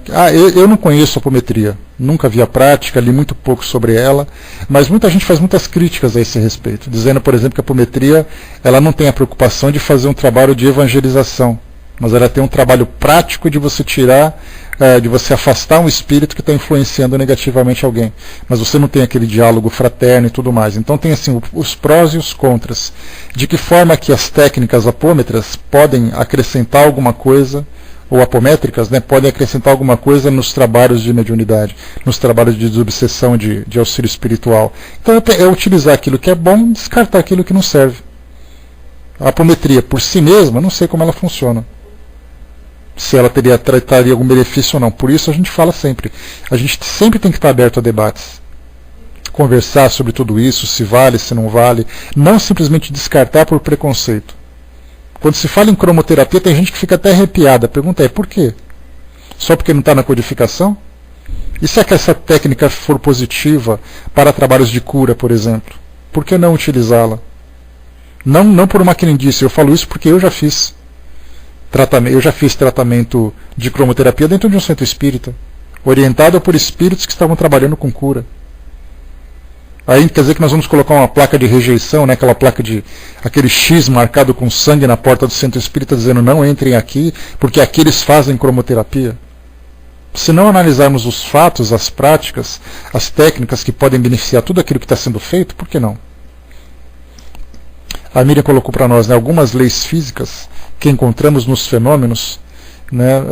Eu não conheço a apometria, nunca vi a prática, li muito pouco sobre ela, mas muita gente faz muitas críticas a esse respeito, dizendo, por exemplo, que a apometria ela não tem a preocupação de fazer um trabalho de evangelização, mas ela tem um trabalho prático de você tirar, de você afastar um espírito que está influenciando negativamente alguém. Mas você não tem aquele diálogo fraterno e tudo mais. Então tem assim os prós e os contras. De que forma que as técnicas apômetras podem acrescentar alguma coisa, ou apométricas, né, podem acrescentar alguma coisa nos trabalhos de mediunidade, nos trabalhos de desobsessão, de auxílio espiritual. Então é utilizar aquilo que é bom e descartar aquilo que não serve. A apometria por si mesma, não sei como ela funciona, se ela traria algum benefício ou não. Por isso a gente fala sempre, a gente sempre tem que estar aberto a debates, conversar sobre tudo isso, se vale, se não vale, não simplesmente descartar por preconceito. Quando se fala em cromoterapia, tem gente que fica até arrepiada. A pergunta é, por quê? Só porque não está na codificação? E se é que essa técnica for positiva para trabalhos de cura, por exemplo? Por que não utilizá-la? Não por uma crendice, eu falo isso porque eu já fiz tratamento de cromoterapia dentro de um centro espírita, orientado por espíritos que estavam trabalhando com cura. Aí quer dizer que nós vamos colocar uma placa de rejeição, né, aquela placa de aquele X marcado com sangue na porta do centro espírita, dizendo não entrem aqui, porque aqui eles fazem cromoterapia. Se não analisarmos os fatos, as práticas, as técnicas que podem beneficiar tudo aquilo que está sendo feito, por que não? A Miriam colocou para nós, né, algumas leis físicas que encontramos nos fenômenos, né,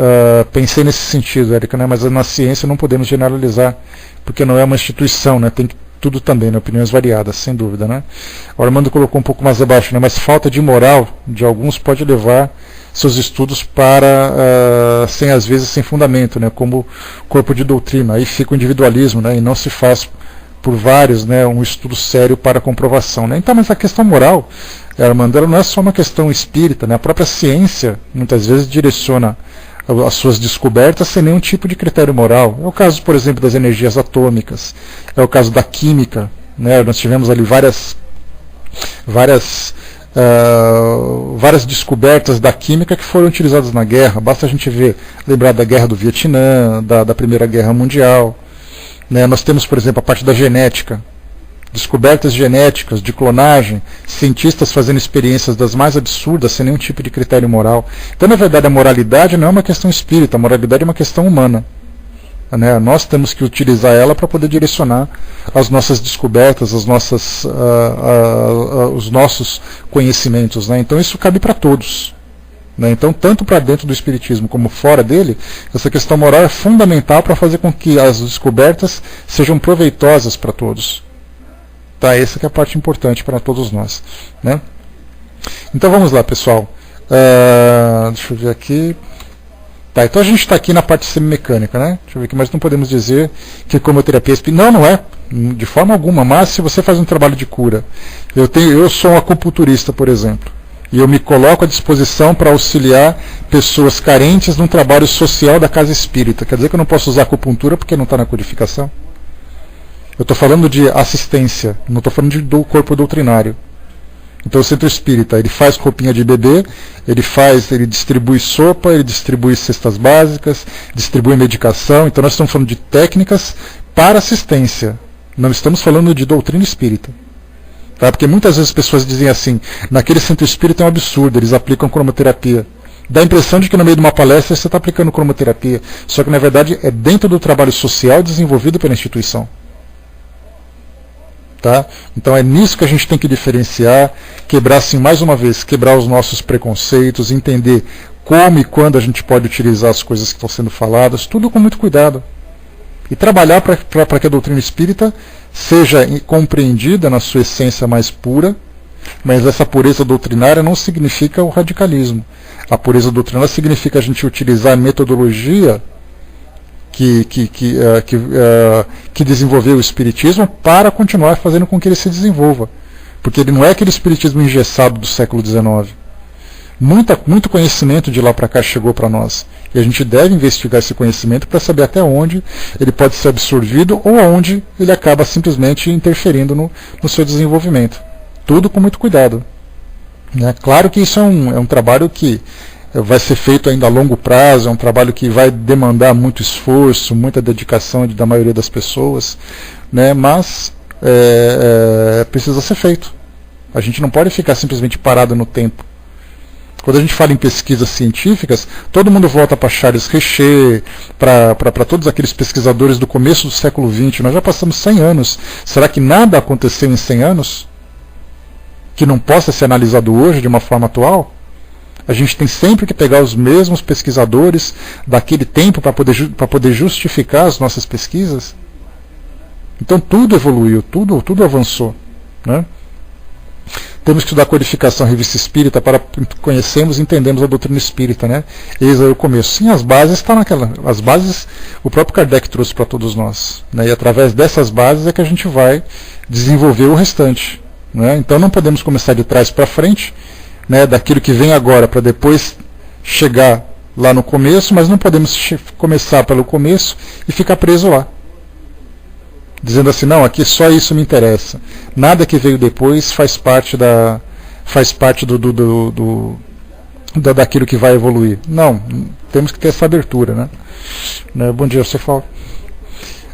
pensei nesse sentido, Érica, né, mas na ciência não podemos generalizar, porque não é uma instituição, né, tem tudo também, né, opiniões variadas, sem dúvida. Né. O Armando colocou um pouco mais abaixo, né, mas falta de moral de alguns pode levar seus estudos para, às vezes sem fundamento, né, como corpo de doutrina, aí fica o individualismo, né, e não se faz por vários, né, um estudo sério para comprovação. Né. Então, mas a questão moral, Armando, ela não é só uma questão espírita, né, a própria ciência muitas vezes direciona as suas descobertas sem nenhum tipo de critério moral. É o caso, por exemplo, das energias atômicas, é o caso da química, né, nós tivemos ali várias descobertas da química que foram utilizadas na guerra, basta a gente lembrar da guerra do Vietnã, da Primeira Guerra Mundial. Né, nós temos, por exemplo, a parte da genética, descobertas genéticas, de clonagem, cientistas fazendo experiências das mais absurdas, sem nenhum tipo de critério moral. Então, na verdade, a moralidade não é uma questão espírita, a moralidade é uma questão humana. Né, nós temos que utilizar ela para poder direcionar as nossas descobertas, os nossos conhecimentos. Né, então, isso cabe para todos. Né, então, tanto para dentro do espiritismo como fora dele, essa questão moral é fundamental para fazer com que as descobertas sejam proveitosas para todos. Tá, essa que é a parte importante para todos nós. Né? Então vamos lá, pessoal. Deixa eu ver aqui. Tá, então a gente está aqui na parte semimecânica, né? Deixa eu ver aqui, mas não podemos dizer que cromoterapia espírita. Não é, de forma alguma. Mas se você faz um trabalho de cura, eu sou um acupunturista, por exemplo, e eu me coloco à disposição para auxiliar pessoas carentes num trabalho social da casa espírita. Quer dizer que eu não posso usar acupuntura porque não está na codificação? Eu estou falando de assistência, não estou falando do corpo doutrinário. Então o centro espírita, ele faz roupinha de bebê, ele distribui sopa, ele distribui cestas básicas, distribui medicação. Então nós estamos falando de técnicas para assistência. Não estamos falando de doutrina espírita. Tá? Porque muitas vezes as pessoas dizem assim, naquele centro espírita é um absurdo, eles aplicam cromoterapia. Dá a impressão de que no meio de uma palestra você está aplicando cromoterapia. Só que na verdade é dentro do trabalho social desenvolvido pela instituição. Tá? Então é nisso que a gente tem que diferenciar, quebrar assim, mais uma vez, quebrar os nossos preconceitos, entender como e quando a gente pode utilizar as coisas que estão sendo faladas, tudo com muito cuidado. E trabalhar para que a doutrina espírita seja compreendida na sua essência mais pura, mas essa pureza doutrinária não significa o radicalismo. A pureza doutrinária significa a gente utilizar a metodologia que desenvolveu o espiritismo para continuar fazendo com que ele se desenvolva. Porque ele não é aquele espiritismo engessado do século XIX. Muito conhecimento de lá para cá chegou para nós. E a gente deve investigar esse conhecimento para saber até onde ele pode ser absorvido ou aonde ele acaba simplesmente interferindo no seu desenvolvimento. Tudo com muito cuidado. Né? Claro que isso é um trabalho que vai ser feito ainda a longo prazo, é um trabalho que vai demandar muito esforço, muita dedicação da maioria das pessoas, né? Mas precisa ser feito. A gente não pode ficar simplesmente parado no tempo. Quando a gente fala em pesquisas científicas, todo mundo volta para Charles Richer, para todos aqueles pesquisadores do começo do século XX. Nós já passamos 100 anos. Será que nada aconteceu em 100 anos? Que não possa ser analisado hoje de uma forma atual? A gente tem sempre que pegar os mesmos pesquisadores daquele tempo para poder justificar as nossas pesquisas? Então tudo evoluiu, tudo avançou, né? Temos que estudar codificação, revista espírita, para conhecermos e entendermos a doutrina espírita, né? Eis aí o começo. Sim, as bases estão as bases o próprio Kardec trouxe para todos nós, né? E através dessas bases é que a gente vai desenvolver o restante, né? Então não podemos começar de trás para frente, né? Daquilo que vem agora para depois chegar lá no começo, mas não podemos começar pelo começo e ficar preso lá, dizendo assim, não, aqui só isso me interessa. Nada que veio depois faz parte daquilo que vai evoluir. Não, temos que ter essa abertura, né? Bom dia, você fala.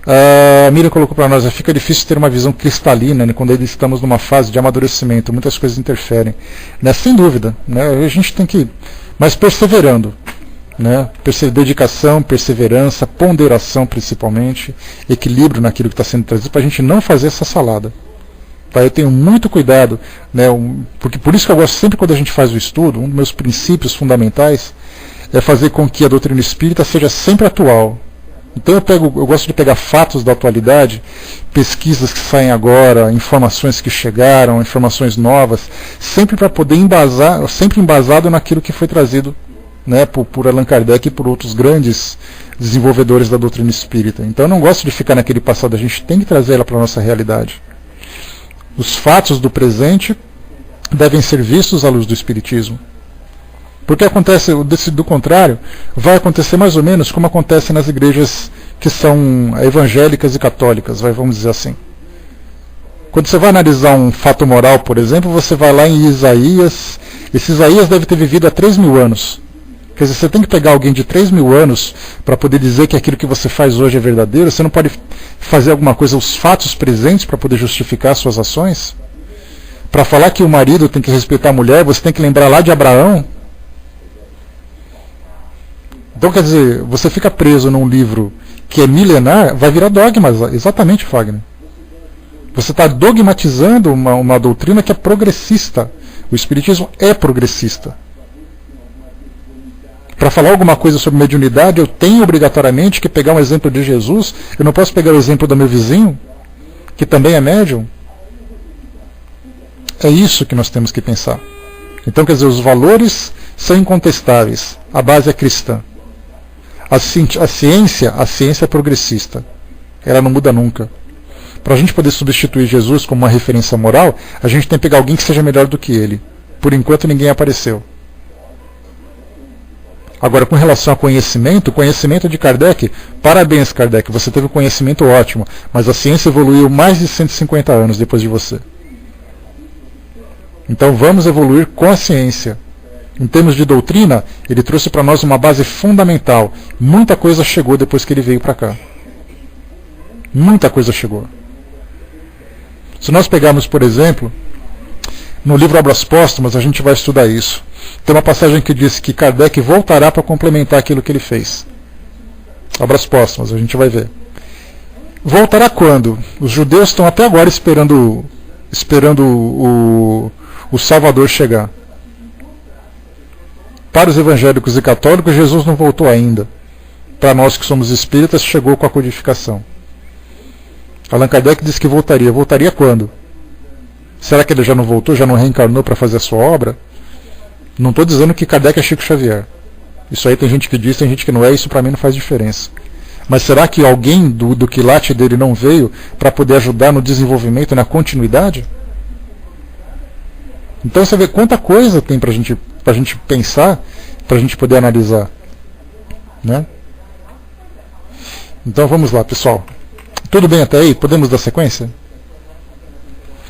A Miriam colocou para nós, fica difícil ter uma visão cristalina, né, quando estamos numa fase de amadurecimento, muitas coisas interferem. Né? Sem dúvida, né? A gente tem que, mas perseverando. Né? Dedicação, perseverança, ponderação principalmente, equilíbrio naquilo que está sendo trazido, para a gente não fazer essa salada. Tá? Eu tenho muito cuidado, né? Porque por isso que eu gosto sempre, quando a gente faz o estudo, um dos meus princípios fundamentais é fazer com que a doutrina espírita seja sempre atual. Então eu gosto de pegar fatos da atualidade, pesquisas que saem agora, informações que chegaram, informações novas, sempre para poder embasar, sempre embasado naquilo que foi trazido, né, por Allan Kardec e por outros grandes desenvolvedores da doutrina espírita. Então eu não gosto de ficar naquele passado, a gente tem que trazer ela para a nossa realidade. Os fatos do presente devem ser vistos à luz do Espiritismo. Porque acontece, do contrário, vai acontecer mais ou menos como acontece nas igrejas que são evangélicas e católicas, vamos dizer assim. Quando você vai analisar um fato moral, por exemplo, você vai lá em Isaías, esse Isaías deve ter vivido há 3.000 anos. Quer dizer, você tem que pegar alguém de 3.000 anos para poder dizer que aquilo que você faz hoje é verdadeiro. Você não pode fazer alguma coisa, os fatos presentes, para poder justificar suas ações? Para falar que o marido tem que respeitar a mulher, você tem que lembrar lá de Abraão? Então, quer dizer, você fica preso num livro que é milenar, vai virar dogma, exatamente, Fagner. Você está dogmatizando uma doutrina que é progressista. O Espiritismo é progressista. Para falar alguma coisa sobre mediunidade, eu tenho obrigatoriamente que pegar um exemplo de Jesus. Eu não posso pegar o exemplo do meu vizinho, que também é médium. É isso que nós temos que pensar. Então, quer dizer, os valores são incontestáveis. A base é cristã. A ciência é progressista. Ela não muda nunca. Para a gente poder substituir Jesus como uma referência moral, a gente tem que pegar alguém que seja melhor do que ele. Por enquanto ninguém apareceu. Agora, com relação ao conhecimento, o conhecimento de Kardec, parabéns, Kardec, você teve um conhecimento ótimo, mas a ciência evoluiu mais de 150 anos depois de você. Então vamos evoluir com a ciência. Em termos de doutrina, ele trouxe para nós uma base fundamental. Muita coisa chegou depois que ele veio para cá. Muita coisa chegou. Se nós pegarmos, por exemplo, no livro Obras Póstumas, a gente vai estudar isso. Tem uma passagem que diz que Kardec voltará para complementar aquilo que ele fez. Obras Póstumas, a gente vai ver. Voltará quando? Os judeus estão até agora esperando o Salvador chegar. Para os evangélicos e católicos, Jesus não voltou ainda. Para nós que somos espíritas, chegou com a codificação. Allan Kardec disse que voltaria. Voltaria quando? Será que ele já não voltou, já não reencarnou para fazer a sua obra? Não estou dizendo que Kardec é Chico Xavier. Isso aí tem gente que diz, tem gente que não é, isso para mim não faz diferença. Mas será que alguém do quilate dele não veio para poder ajudar no desenvolvimento, na continuidade? Então você vê quanta coisa tem para a gente pensar, para a gente poder analisar, né? Então vamos lá, pessoal. Tudo bem até aí? Podemos dar sequência?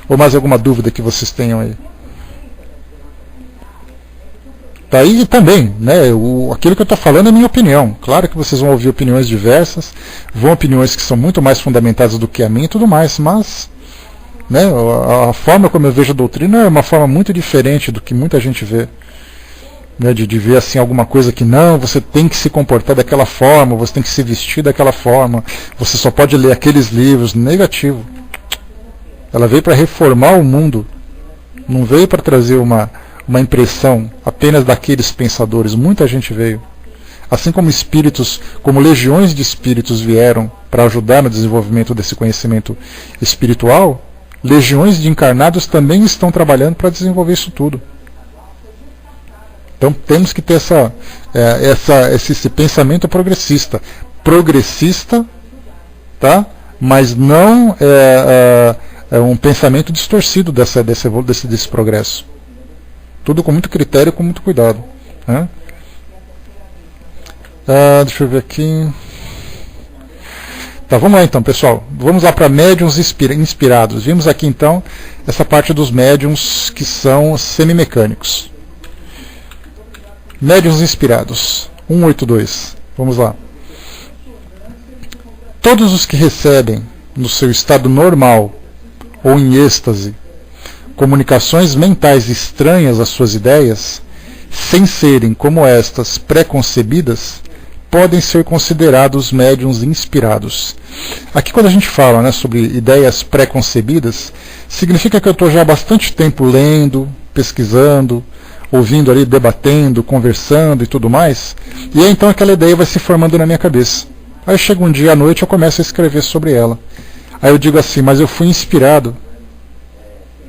Ou mais alguma dúvida que vocês tenham aí? Tá aí também, né? Aquilo que eu estou falando é minha opinião. Claro que vocês vão ouvir opiniões diversas, opiniões que são muito mais fundamentadas do que a minha e tudo mais, mas, né, a forma como eu vejo a doutrina é uma forma muito diferente do que muita gente vê. Né, de ver assim alguma coisa que não, você tem que se comportar daquela forma, você tem que se vestir daquela forma, você só pode ler aqueles livros. Negativo. Ela veio para reformar o mundo, não veio para trazer uma impressão apenas daqueles pensadores. Muita gente veio, assim como espíritos, como legiões de espíritos vieram para ajudar no desenvolvimento desse conhecimento espiritual, legiões de encarnados também estão trabalhando para desenvolver isso tudo. Então temos que ter esse pensamento progressista, tá? Mas não um pensamento distorcido desse progresso. Tudo com muito critério e com muito cuidado, né? Deixa eu ver aqui. Tá, vamos lá então, pessoal. Vamos lá para médiuns inspirados. Vimos aqui então essa parte dos médiuns que são semimecânicos. Médiuns inspirados. 182. Vamos lá. Todos os que recebem, no seu estado normal ou em êxtase, comunicações mentais estranhas às suas ideias, sem serem, como estas, pré-concebidas, podem ser considerados médiuns inspirados. Aqui quando a gente fala, né, sobre ideias pré-concebidas, significa que eu estou já há bastante tempo lendo, pesquisando, ouvindo ali, debatendo, conversando e tudo mais, e aí então aquela ideia vai se formando na minha cabeça. Aí chega um dia à noite e eu começo a escrever sobre ela. Aí eu digo assim, mas eu fui inspirado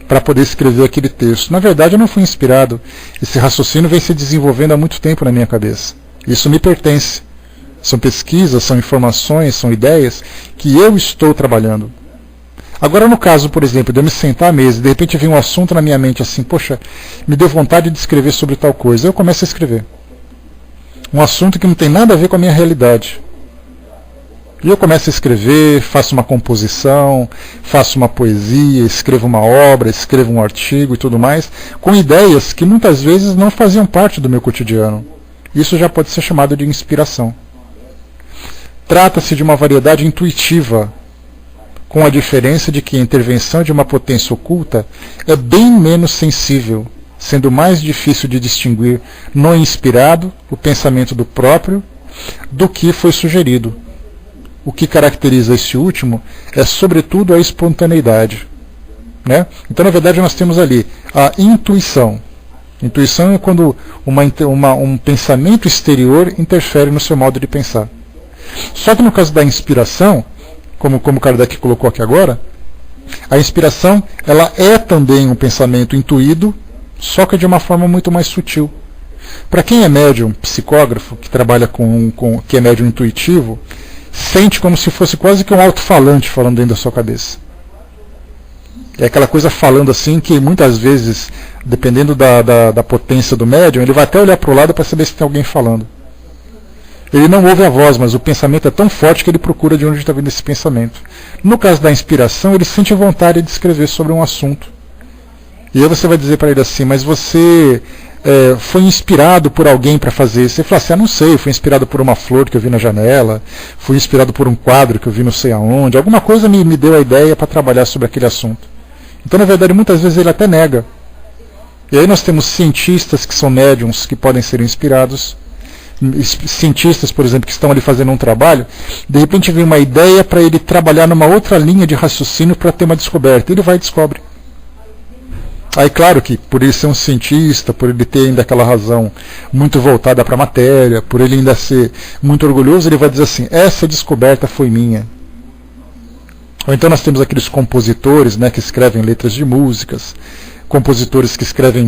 para poder escrever aquele texto. Na verdade eu não fui inspirado. Esse raciocínio vem se desenvolvendo há muito tempo na minha cabeça. Isso me pertence. São pesquisas, são informações, são ideias que eu estou trabalhando. Agora no caso, por exemplo, de eu me sentar à mesa e de repente vem um assunto na minha mente assim, poxa, me deu vontade de escrever sobre tal coisa. Eu começo a escrever. Um assunto que não tem nada a ver com a minha realidade. E eu começo a escrever, faço uma composição, faço uma poesia, escrevo uma obra, escrevo um artigo e tudo mais, com ideias que muitas vezes não faziam parte do meu cotidiano. Isso já pode ser chamado de inspiração. Trata-se de uma variedade intuitiva, com a diferença de que a intervenção de uma potência oculta é bem menos sensível, sendo mais difícil de distinguir no inspirado o pensamento do próprio do que foi sugerido. O que caracteriza esse último é, sobretudo, a espontaneidade. Né? Então, na verdade, nós temos ali a intuição. Intuição é quando um pensamento exterior interfere no seu modo de pensar. Só que no caso da inspiração, como Kardec colocou aqui agora, a inspiração ela é também um pensamento intuído, só que de uma forma muito mais sutil. Para quem é médium psicógrafo, que trabalha que é médium intuitivo, sente como se fosse quase que um alto-falante falando dentro da sua cabeça. É aquela coisa falando assim que muitas vezes, dependendo da potência do médium, ele vai até olhar para o lado para saber se tem alguém falando. Ele não ouve a voz, mas o pensamento é tão forte que ele procura de onde está vindo esse pensamento. No caso da inspiração, ele sente vontade de escrever sobre um assunto. E aí você vai dizer para ele assim, mas você foi inspirado por alguém para fazer isso? Você fala assim, não sei, fui inspirado por uma flor que eu vi na janela, fui inspirado por um quadro que eu vi não sei aonde, alguma coisa me deu a ideia para trabalhar sobre aquele assunto. Então, na verdade, muitas vezes ele até nega. E aí nós temos cientistas que são médiums que podem ser inspirados, cientistas, por exemplo, que estão ali fazendo um trabalho, de repente vem uma ideia para ele trabalhar numa outra linha de raciocínio para ter uma descoberta, ele vai e descobre. Aí claro que por ele ser um cientista, por ele ter ainda aquela razão muito voltada para a matéria, por ele ainda ser muito orgulhoso, ele vai dizer assim, essa descoberta foi minha. Ou então nós temos aqueles compositores, né, que escrevem letras de músicas, compositores que escrevem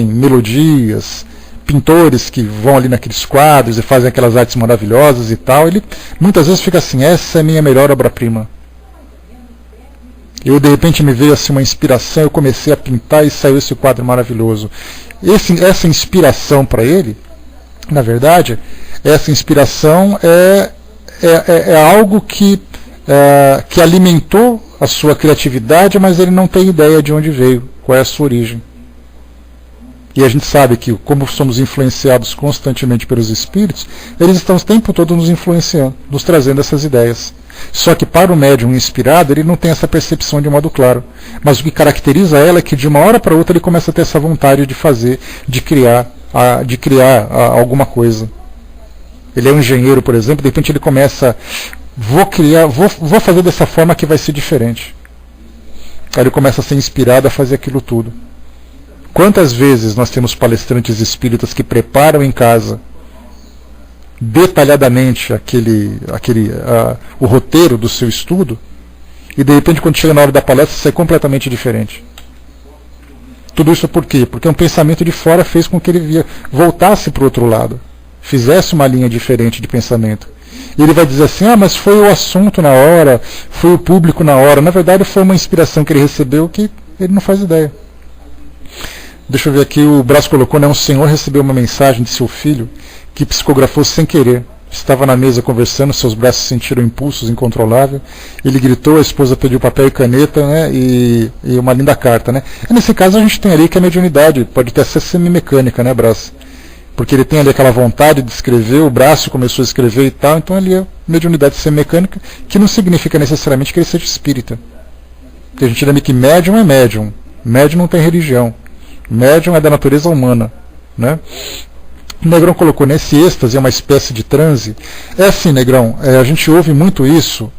melodias, pintores que vão ali naqueles quadros e fazem aquelas artes maravilhosas e tal, ele muitas vezes fica assim, essa é a minha melhor obra-prima. Eu de repente me veio assim uma inspiração, eu comecei a pintar e saiu esse quadro maravilhoso. Essa inspiração para ele, na verdade, essa inspiração é algo que alimentou a sua criatividade, mas ele não tem ideia de onde veio, qual é a sua origem. E a gente sabe que, como somos influenciados constantemente pelos espíritos, eles estão o tempo todo nos influenciando, nos trazendo essas ideias. Só que para o médium inspirado, ele não tem essa percepção de modo claro. Mas o que caracteriza ela é que de uma hora para outra ele começa a ter essa vontade de fazer, de criar alguma coisa. Ele é um engenheiro, por exemplo, de repente ele começa, vou fazer dessa forma que vai ser diferente. Aí ele começa a ser inspirado a fazer aquilo tudo. Quantas vezes nós temos palestrantes espíritas que preparam em casa detalhadamente o roteiro do seu estudo e de repente quando chega na hora da palestra sai completamente diferente. Tudo isso por quê? Porque um pensamento de fora fez com que ele voltasse para o outro lado, fizesse uma linha diferente de pensamento. E ele vai dizer assim, mas foi o assunto na hora, foi o público na hora. Na verdade foi uma inspiração que ele recebeu que ele não faz ideia. Deixa eu ver aqui, o Brás colocou, um senhor recebeu uma mensagem de seu filho que psicografou sem querer. Estava na mesa conversando, seus braços sentiram impulsos incontroláveis. Ele gritou, a esposa pediu papel e caneta, né, e uma linda carta. Né? E nesse caso a gente tem ali que a mediunidade pode até ser semimecânica, né, Brás? Porque ele tem ali aquela vontade de escrever, o braço começou a escrever e tal, então ali é mediunidade semimecânica, que não significa necessariamente que ele seja espírita. Porque a gente lembra que médium é médium. Médium não tem religião. Médium é da natureza humana, né? O Negrão colocou nesse êxtase, é uma espécie de transe. É assim, Negrão, a gente ouve muito isso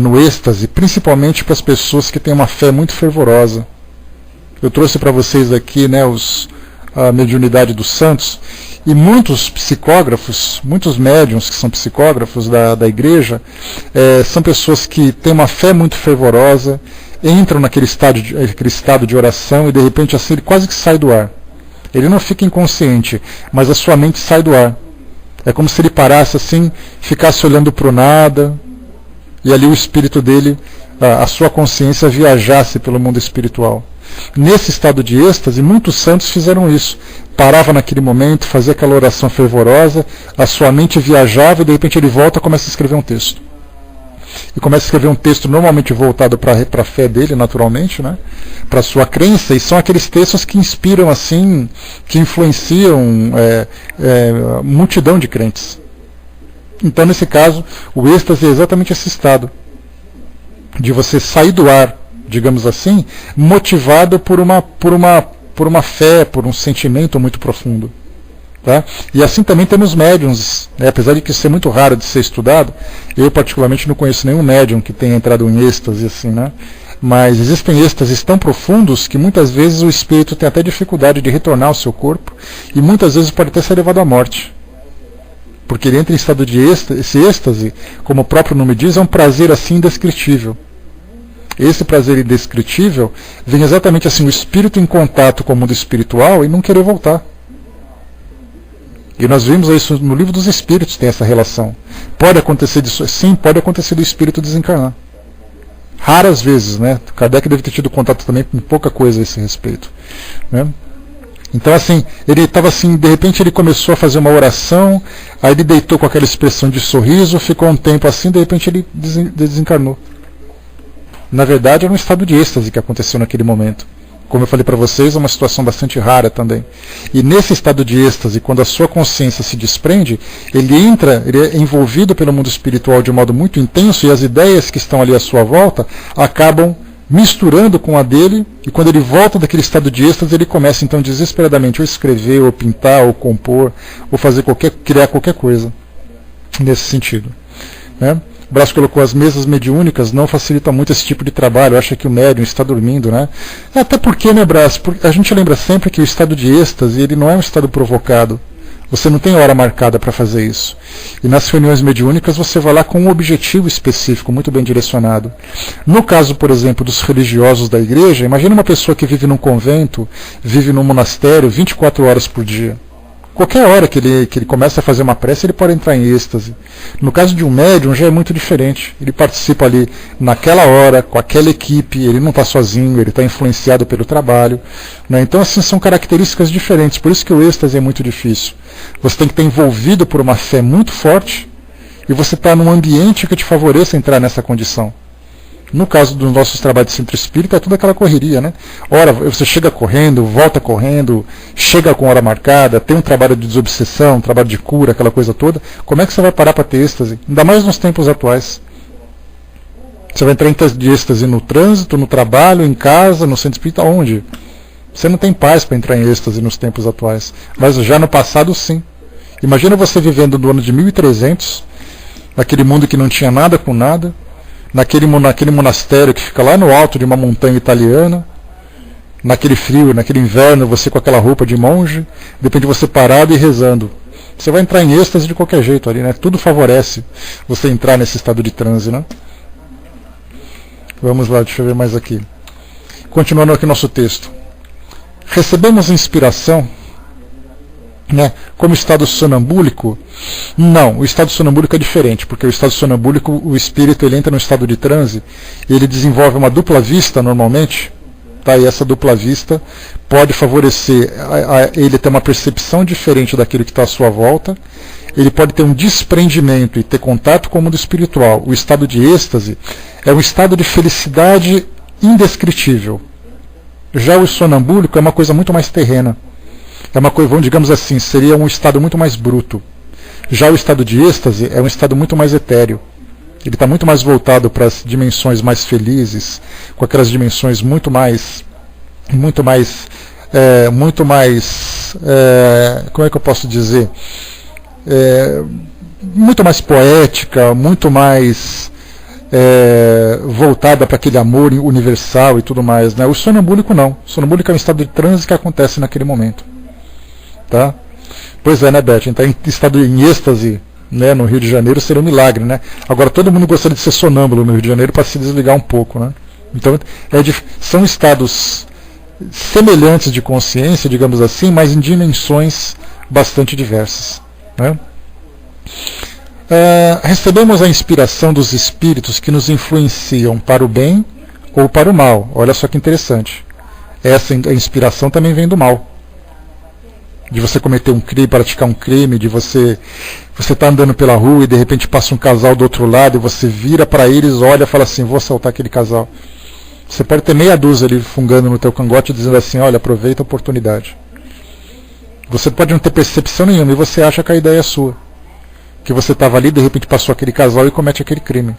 no êxtase, principalmente para as pessoas que têm uma fé muito fervorosa. Eu trouxe para vocês aqui, né, a mediunidade dos santos, e muitos psicógrafos, muitos médiuns que são psicógrafos da igreja, são pessoas que têm uma fé muito fervorosa, entram naquele estado de oração e de repente assim ele quase que sai do ar. Ele não fica inconsciente, mas a sua mente sai do ar. É como se ele parasse assim, ficasse olhando para o nada, e ali o espírito dele, a sua consciência viajasse pelo mundo espiritual. Nesse estado de êxtase, muitos santos fizeram isso. Parava naquele momento, fazia aquela oração fervorosa, a sua mente viajava e de repente ele volta e começa a escrever um texto. E começa a escrever um texto normalmente voltado para a fé dele, naturalmente, né? Para a sua crença, e são aqueles textos que inspiram, assim, que influenciam multidão de crentes. Então, nesse caso, o êxtase é exatamente esse estado, de você sair do ar, digamos assim, motivado por uma fé, por um sentimento muito profundo. Tá? E assim também temos médiums, né? Apesar de que isso é muito raro de ser estudado, eu particularmente não conheço nenhum médium que tenha entrado em êxtase assim, né? Mas existem êxtases tão profundos que muitas vezes o espírito tem até dificuldade de retornar ao seu corpo e muitas vezes pode até ser levado à morte, porque ele entra em estado de êxtase. Esse êxtase, como o próprio nome diz, é um prazer assim indescritível. Esse prazer indescritível vem exatamente assim, o espírito em contato com o mundo espiritual e não querer voltar. E nós vimos isso no livro dos Espíritos, tem essa relação. Pode acontecer disso? Sim, pode acontecer do espírito desencarnar. Raras vezes, né? Kardec deve ter tido contato também com pouca coisa a esse respeito, né? Então assim, ele estava assim, de repente ele começou a fazer uma oração, aí ele deitou com aquela expressão de sorriso, ficou um tempo assim, de repente ele desencarnou. Na verdade era um estado de êxtase que aconteceu naquele momento. Como eu falei para vocês, é uma situação bastante rara também. E nesse estado de êxtase, quando a sua consciência se desprende, ele é envolvido pelo mundo espiritual de um modo muito intenso, e as ideias que estão ali à sua volta acabam misturando com a dele, e quando ele volta daquele estado de êxtase, ele começa então desesperadamente ou escrever, ou pintar, ou compor, ou criar qualquer coisa nesse sentido, né? O Brás colocou, as mesas mediúnicas não facilitam muito esse tipo de trabalho, acha que o médium está dormindo, né? Até porque, né, Brás, a gente lembra sempre que o estado de êxtase, ele não é um estado provocado. Você não tem hora marcada para fazer isso. E nas reuniões mediúnicas você vai lá com um objetivo específico, muito bem direcionado. No caso, por exemplo, dos religiosos da igreja, imagina uma pessoa que vive num convento, vive num monastério 24 horas por dia. Qualquer hora que ele começa a fazer uma prece, ele pode entrar em êxtase. No caso de um médium, já é muito diferente. Ele participa ali naquela hora, com aquela equipe, ele não está sozinho, ele está influenciado pelo trabalho. Né? Então, assim, são características diferentes. Por isso que o êxtase é muito difícil. Você tem que estar envolvido por uma fé muito forte e você está num ambiente que te favoreça entrar nessa condição. No caso dos nossos trabalhos de centro espírita, é toda aquela correria, né? Ora, você chega correndo, volta correndo, chega com hora marcada, tem um trabalho de desobsessão, um trabalho de cura, aquela coisa toda. Como é que você vai parar para ter êxtase? Ainda mais nos tempos atuais. Você vai entrar em êxtase no trânsito, no trabalho, em casa, no centro espírita, onde? Você não tem paz para entrar em êxtase nos tempos atuais. Mas já no passado, sim. Imagina você vivendo no ano de 1300, naquele mundo que não tinha nada com nada, naquele monastério que fica lá no alto de uma montanha italiana, naquele frio, naquele inverno, você com aquela roupa de monge, depende de você parado e rezando. Você vai entrar em êxtase de qualquer jeito ali, né? Tudo favorece você entrar nesse estado de transe, né? Vamos lá, deixa eu ver mais aqui. Continuando aqui nosso texto. Recebemos inspiração, né, como estado sonambúlico? Não, o estado sonambúlico é diferente, porque o estado sonambúlico, o espírito ele entra no estado de transe e ele desenvolve uma dupla vista normalmente, tá? E essa dupla vista pode favorecer ele ter uma percepção diferente daquilo que está à sua volta, ele pode ter um desprendimento e ter contato com o mundo espiritual. O estado de êxtase é um estado de felicidade indescritível. Já o sonambúlico é uma coisa muito mais terrena. É uma coisa, digamos assim, seria um estado muito mais bruto. Já o estado de êxtase é um estado muito mais etéreo. Ele está muito mais voltado para as dimensões mais felizes, com aquelas dimensões muito mais, como é que eu posso dizer? Muito mais poética, muito mais voltada para aquele amor universal e tudo mais, né? O sonambúlico não. O sonambúlico é um estado de transe que acontece naquele momento. Tá? Pois é, né, Beth? Então, em estado em êxtase, né, no Rio de Janeiro seria um milagre, né? Agora todo mundo gostaria de ser sonâmbulo no Rio de Janeiro para se desligar um pouco, né? Então são estados semelhantes de consciência, digamos assim, mas em dimensões bastante diversas, né? Recebemos a inspiração dos espíritos que nos influenciam para o bem ou para o mal. Olha só que interessante. Essa inspiração também vem do mal. De você cometer um crime, praticar um crime, de você tá andando pela rua e de repente passa um casal do outro lado e você vira para eles, olha e fala assim, vou assaltar aquele casal. Você pode ter meia dúzia ali fungando no teu cangote dizendo assim, olha, aproveita a oportunidade. Você pode não ter percepção nenhuma e você acha que a ideia é sua. Que você estava ali, de repente passou aquele casal e comete aquele crime.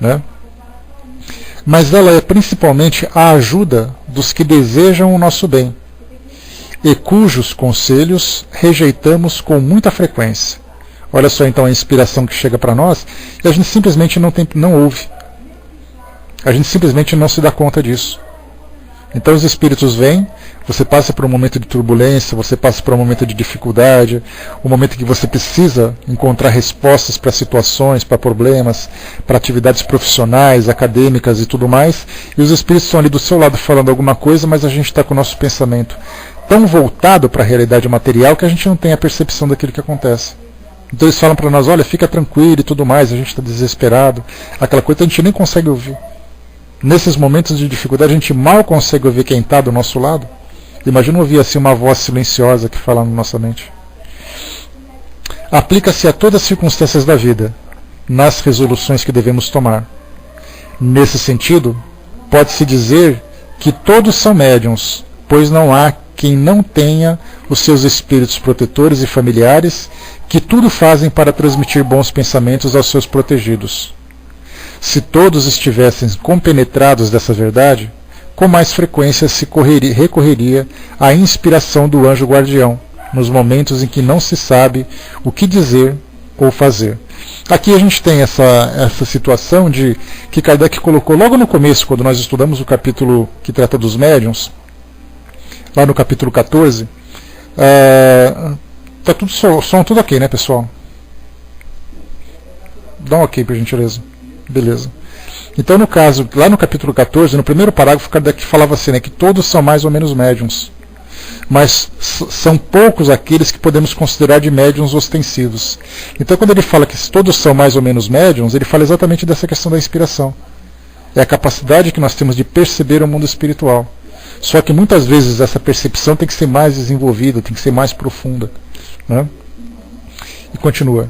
Né? Mas ela é principalmente a ajuda dos que desejam o nosso bem e cujos conselhos rejeitamos com muita frequência. Olha só então a inspiração que chega para nós e a gente simplesmente não ouve. A gente simplesmente não se dá conta disso. Então os espíritos vêm, você passa por um momento de turbulência, você passa por um momento de dificuldade, um momento que você precisa encontrar respostas para situações, para problemas, para atividades profissionais, acadêmicas e tudo mais, e os espíritos estão ali do seu lado falando alguma coisa, mas a gente está com o nosso pensamento tão voltado para a realidade material que a gente não tem a percepção daquilo que acontece. Então eles falam para nós, olha, fica tranquilo e tudo mais, a gente está desesperado, aquela coisa, a gente nem consegue ouvir. Nesses momentos de dificuldade a gente mal consegue ouvir quem está do nosso lado. Imagina ouvir assim uma voz silenciosa que fala na nossa mente. Aplica-se a todas as circunstâncias da vida, nas resoluções que devemos tomar. Nesse sentido, pode-se dizer que todos são médiuns, pois não há quem não tenha os seus espíritos protetores e familiares, que tudo fazem para transmitir bons pensamentos aos seus protegidos. Se todos estivessem compenetrados dessa verdade, com mais frequência se recorreria à inspiração do anjo guardião, nos momentos em que não se sabe o que dizer ou fazer. Aqui a gente tem essa situação de que Kardec colocou logo no começo, quando nós estudamos o capítulo que trata dos médiuns, lá no capítulo 14, tá tudo som tudo ok, né, pessoal? Dá um ok, por gentileza. Beleza. Então, no caso, lá no capítulo 14, no primeiro parágrafo, Kardec falava assim, né, que todos são mais ou menos médiuns. mas são poucos aqueles que podemos considerar de médiuns ostensivos. Então, quando ele fala que todos são mais ou menos médiuns, ele fala exatamente dessa questão da inspiração. É a capacidade que nós temos de perceber o mundo espiritual. Só que muitas vezes essa percepção tem que ser mais desenvolvida, tem que ser mais profunda, né? E continua.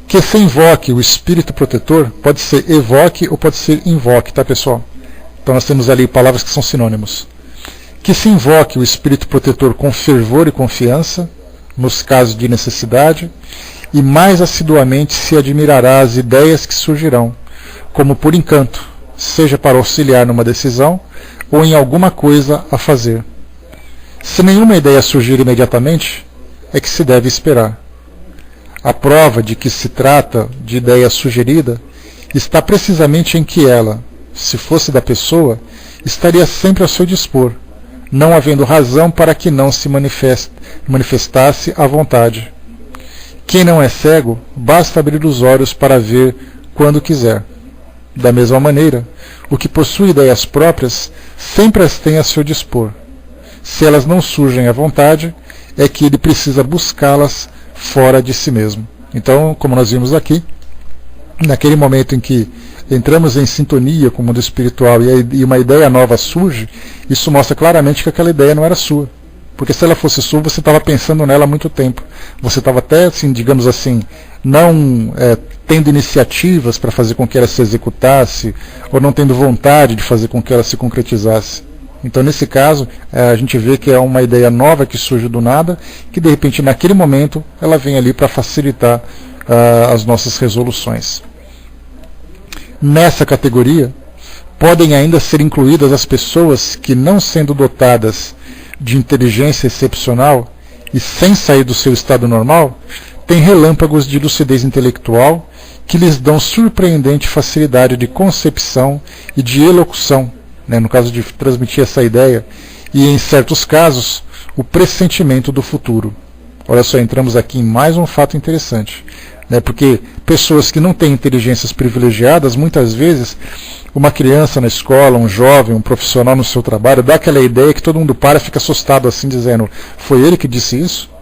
Que se invoque o espírito protetor, pode ser evoque ou pode ser invoque, tá, pessoal? Então nós temos ali palavras que são sinônimos. Que se invoque o espírito protetor com fervor e confiança, nos casos de necessidade, e mais assiduamente se admirará as ideias que surgirão, como por encanto, seja para auxiliar numa decisão ou em alguma coisa a fazer. Se nenhuma ideia surgir imediatamente, é que se deve esperar. A prova de que se trata de ideia sugerida está precisamente em que ela, se fosse da pessoa, estaria sempre ao seu dispor, não havendo razão para que não se manifestasse à vontade. Quem não é cego, basta abrir os olhos para ver quando quiser. Da mesma maneira, o que possui ideias próprias sempre as tem a seu dispor. Se elas não surgem à vontade, é que ele precisa buscá-las fora de si mesmo. Então, como nós vimos aqui, naquele momento em que entramos em sintonia com o mundo espiritual e uma ideia nova surge, isso mostra claramente que aquela ideia não era sua. Porque se ela fosse sua, você estava pensando nela há muito tempo. Você estava até, assim, digamos assim, não tendo iniciativas para fazer com que ela se executasse, ou não tendo vontade de fazer com que ela se concretizasse. Então, nesse caso, a gente vê que é uma ideia nova que surge do nada, que de repente, naquele momento, ela vem ali para facilitar as nossas resoluções. Nessa categoria, podem ainda ser incluídas as pessoas que, não sendo dotadas de inteligência excepcional e sem sair do seu estado normal, têm relâmpagos de lucidez intelectual que lhes dão surpreendente facilidade de concepção e de elocução, né, no caso de transmitir essa ideia, e em certos casos, o pressentimento do futuro. Olha só, entramos aqui em mais um fato interessante, né, porque pessoas que não têm inteligências privilegiadas, muitas vezes, uma criança na escola, um jovem, um profissional no seu trabalho, dá aquela ideia que todo mundo para e fica assustado assim, dizendo, foi ele que disse isso?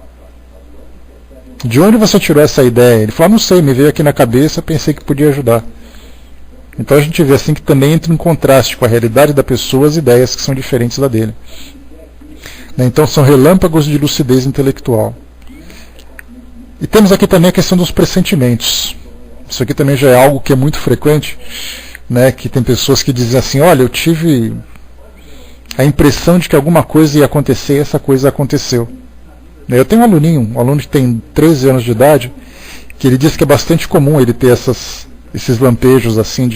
De onde você tirou essa ideia? Ele fala, não sei, me veio aqui na cabeça, pensei que podia ajudar. Então a gente vê assim que também entra em contraste com a realidade da pessoa as ideias que são diferentes da dele. Então são relâmpagos de lucidez intelectual. E temos aqui também a questão dos pressentimentos. Isso aqui também já é algo que é muito frequente, né, que tem pessoas que dizem assim, olha, eu tive a impressão de que alguma coisa ia acontecer e essa coisa aconteceu. Eu tenho um aluno que tem 13 anos de idade, que ele diz que é bastante comum ele ter esses lampejos assim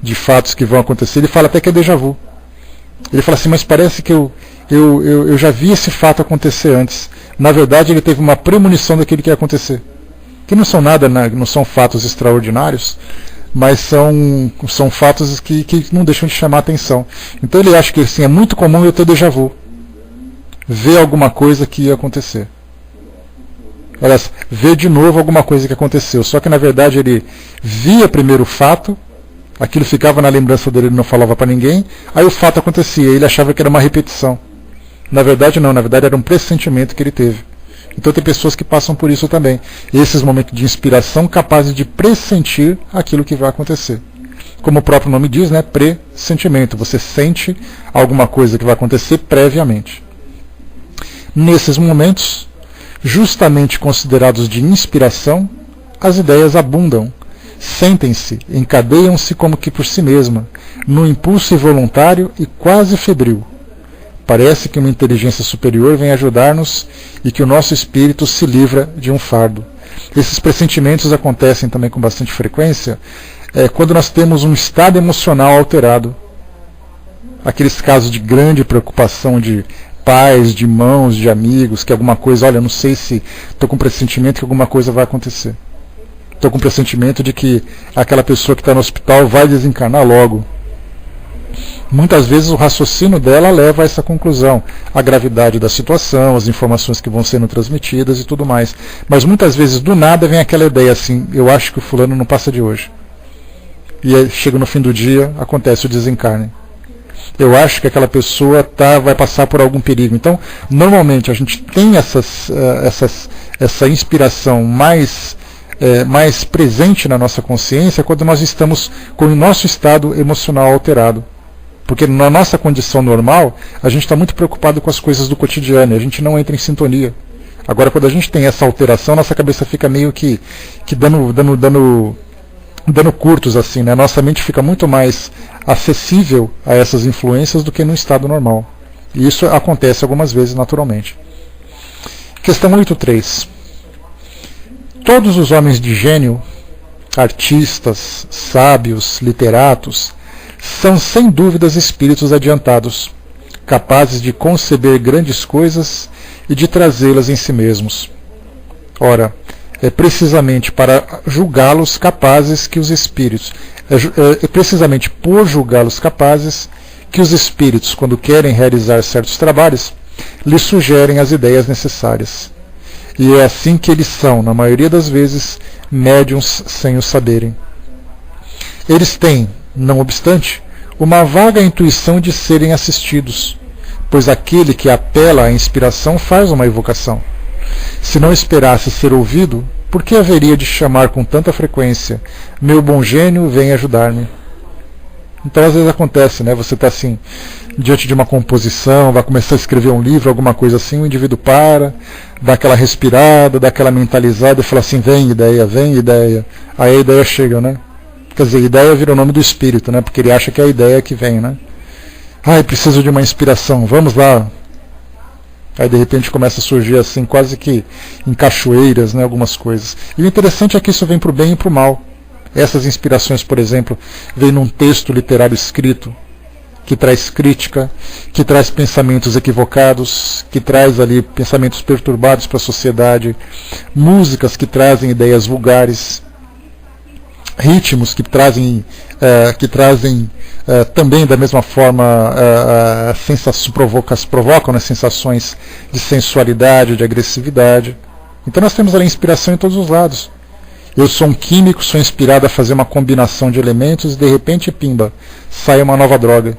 de fatos que vão acontecer. Ele fala até que é déjà vu. Ele fala assim, mas parece que eu já vi esse fato acontecer antes. Na verdade, ele teve uma premonição daquilo que ia acontecer. Que não são nada, não são fatos extraordinários, mas são fatos que não deixam de chamar a atenção. Então ele acha que assim, é muito comum eu ter déjà vu. Ver alguma coisa que ia acontecer. Aliás, ver de novo alguma coisa que aconteceu. Só que na verdade ele via primeiro o fato, aquilo ficava na lembrança dele, ele não falava para ninguém, aí o fato acontecia, ele achava que era uma repetição. Na verdade não, na verdade era um pressentimento que ele teve. Então tem pessoas que passam por isso também. Esses momentos de inspiração capazes de pressentir aquilo que vai acontecer. Como o próprio nome diz, né, pressentimento. Você sente alguma coisa que vai acontecer previamente. Nesses momentos, justamente considerados de inspiração, as ideias abundam, sentem-se, encadeiam-se como que por si mesma, num impulso involuntário e quase febril. Parece que uma inteligência superior vem ajudar-nos e que o nosso espírito se livra de um fardo. Esses pressentimentos acontecem também com bastante frequência quando nós temos um estado emocional alterado. Aqueles casos de grande preocupação de pais, de irmãos, de amigos, que alguma coisa, olha, não sei se estou com pressentimento que alguma coisa vai acontecer. Estou com pressentimento de que aquela pessoa que está no hospital vai desencarnar logo. Muitas vezes o raciocínio dela leva a essa conclusão, a gravidade da situação, as informações que vão sendo transmitidas e tudo mais. Mas muitas vezes do nada vem aquela ideia assim, eu acho que o fulano não passa de hoje. E aí, chega no fim do dia, acontece o desencarne. eu acho que aquela pessoa vai passar por algum perigo. Então, normalmente a gente tem essa inspiração mais presente na nossa consciência quando nós estamos com o nosso estado emocional alterado. Porque na nossa condição normal, a gente está muito preocupado com as coisas do cotidiano, e a gente não entra em sintonia. Agora, quando a gente tem essa alteração, nossa cabeça fica meio que dando curtos, assim, né? Nossa mente fica muito mais acessível a essas influências do que no estado normal. E isso acontece algumas vezes naturalmente. Questão 8.3. Todos os homens de gênio, artistas, sábios, literatos, são sem dúvidas espíritos adiantados, capazes de conceber grandes coisas e de trazê-las em si mesmos. Ora, é precisamente para julgá-los capazes que os espíritos, é precisamente por julgá-los capazes que os espíritos, quando querem realizar certos trabalhos, lhes sugerem as ideias necessárias. E é assim que eles são, na maioria das vezes, médiuns sem o saberem. Eles têm, não obstante, uma vaga intuição de serem assistidos, pois aquele que apela à inspiração faz uma evocação. Se não esperasse ser ouvido, por que haveria de chamar com tanta frequência: meu bom gênio, vem ajudar-me? Então, às vezes acontece, né? Você está assim, diante de uma composição, vai começar a escrever um livro, alguma coisa assim, o indivíduo para, dá aquela respirada, dá aquela mentalizada e fala assim: vem ideia, vem ideia. Aí a ideia chega, né? Quer dizer, ideia vira o nome do espírito, né? Porque ele acha que é a ideia que vem, né? Preciso de uma inspiração, vamos lá. Aí de repente começa a surgir assim, quase que em cachoeiras, né, algumas coisas. E o interessante é que isso vem para o bem e para o mal. Essas inspirações, por exemplo, vêm num texto literário escrito, que traz crítica, que traz pensamentos equivocados, que traz ali pensamentos perturbados para a sociedade, músicas que trazem ideias vulgares, ritmos que trazem também da mesma forma provocam, né, sensações de sensualidade, de agressividade. Então nós temos ali inspiração em todos os lados. Eu sou um químico, sou inspirado a fazer uma combinação de elementos e de repente, pimba, sai uma nova droga.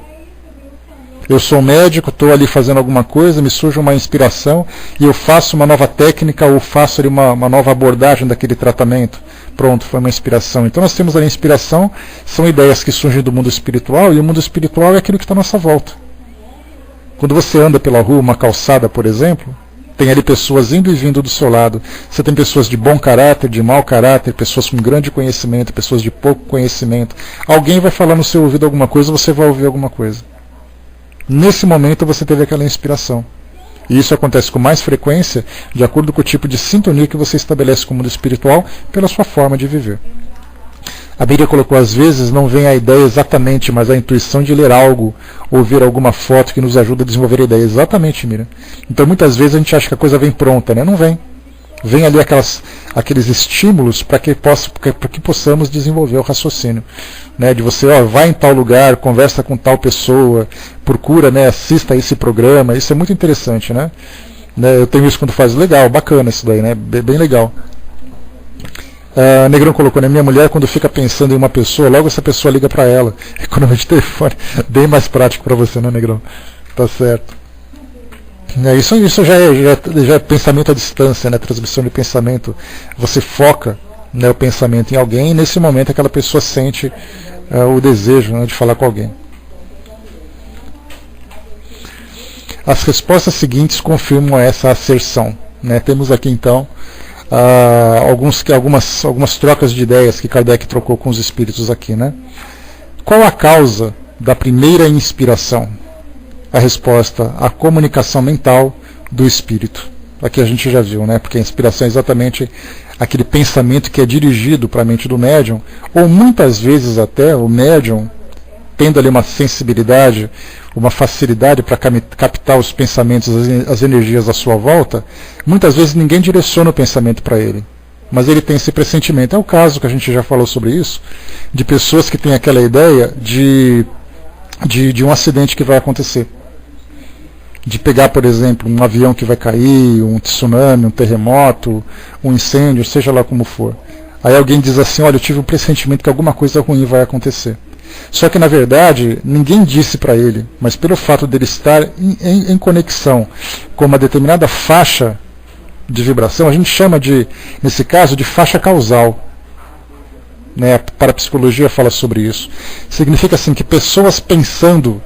Eu sou médico, estou ali fazendo alguma coisa, me surge uma inspiração e eu faço uma nova técnica ou faço ali uma nova abordagem daquele tratamento. Pronto, foi uma inspiração. Então nós temos ali inspiração, são ideias que surgem do mundo espiritual, e o mundo espiritual é aquilo que está à nossa volta. Quando você anda pela rua, uma calçada, por exemplo, tem ali pessoas indo e vindo do seu lado. Você tem pessoas de bom caráter, de mau caráter, pessoas com grande conhecimento, pessoas de pouco conhecimento. Alguém vai falar no seu ouvido alguma coisa, você vai ouvir alguma coisa. Nesse momento você teve aquela inspiração. E isso acontece com mais frequência de acordo com o tipo de sintonia que você estabelece com o mundo espiritual pela sua forma de viver. A Bíblia colocou, às vezes, não vem a ideia exatamente, mas a intuição de ler algo, ou ver alguma foto que nos ajuda a desenvolver a ideia. Exatamente, Miriam. Então, muitas vezes a gente acha que a coisa vem pronta, né? Não vem. Vem ali aqueles estímulos para que possamos desenvolver o raciocínio. Né? De você, vai em tal lugar, conversa com tal pessoa, procura, né, assista a esse programa. Isso é muito interessante, né? Eu tenho isso quando faz. Legal, bacana isso daí, né? Bem legal. Negrão colocou, né? Minha mulher, quando fica pensando em uma pessoa, logo essa pessoa liga para ela. Economia de telefone. Bem mais prático para você, né, Negrão? Tá certo. Isso já é pensamento à distância, né? Transmissão de pensamento. Você foca, né, o pensamento em alguém, e nesse momento aquela pessoa sente o desejo, né, de falar com alguém. As respostas seguintes confirmam essa asserção. Né? Temos aqui então algumas trocas de ideias que Kardec trocou com os espíritos aqui. Né? Qual a causa da primeira inspiração? A resposta: a comunicação mental do espírito. Aqui a gente já viu, né? Porque a inspiração é exatamente aquele pensamento que é dirigido para a mente do médium, ou muitas vezes até o médium, tendo ali uma sensibilidade, uma facilidade para captar os pensamentos, as energias à sua volta, muitas vezes ninguém direciona o pensamento para ele. Mas ele tem esse pressentimento. É o caso que a gente já falou sobre isso, de pessoas que têm aquela ideia de um acidente que vai acontecer. De pegar, por exemplo, um avião que vai cair, um tsunami, um terremoto, um incêndio, seja lá como for. Aí alguém diz assim: olha, eu tive um pressentimento que alguma coisa ruim vai acontecer. Só que na verdade ninguém disse para ele, mas pelo fato dele estar em conexão com uma determinada faixa de vibração, a gente chama nesse caso de faixa causal. Né? A parapsicologia fala sobre isso. Significa assim que pessoas pensando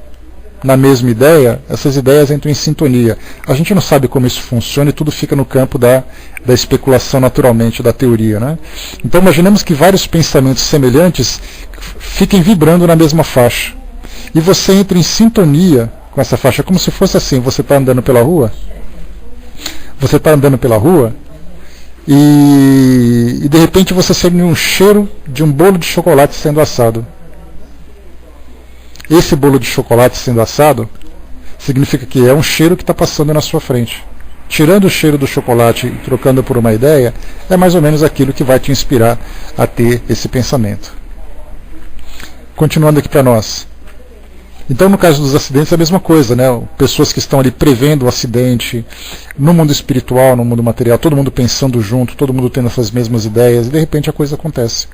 na mesma ideia, essas ideias entram em sintonia. A gente não sabe como isso funciona e tudo fica no campo da especulação naturalmente, da teoria. Né? Então imaginemos que vários pensamentos semelhantes fiquem vibrando na mesma faixa. E você entra em sintonia com essa faixa, como se fosse assim, você está andando pela rua, e de repente você sente um cheiro de um bolo de chocolate sendo assado. Esse bolo de chocolate sendo assado significa que é um cheiro que está passando na sua frente. Tirando o cheiro do chocolate e trocando por uma ideia, é mais ou menos aquilo que vai te inspirar a ter esse pensamento. Continuando aqui para nós. Então, no caso dos acidentes, é a mesma coisa, né? Pessoas que estão ali prevendo o acidente, no mundo espiritual, no mundo material, todo mundo pensando junto, todo mundo tendo essas mesmas ideias, e de repente a coisa acontece.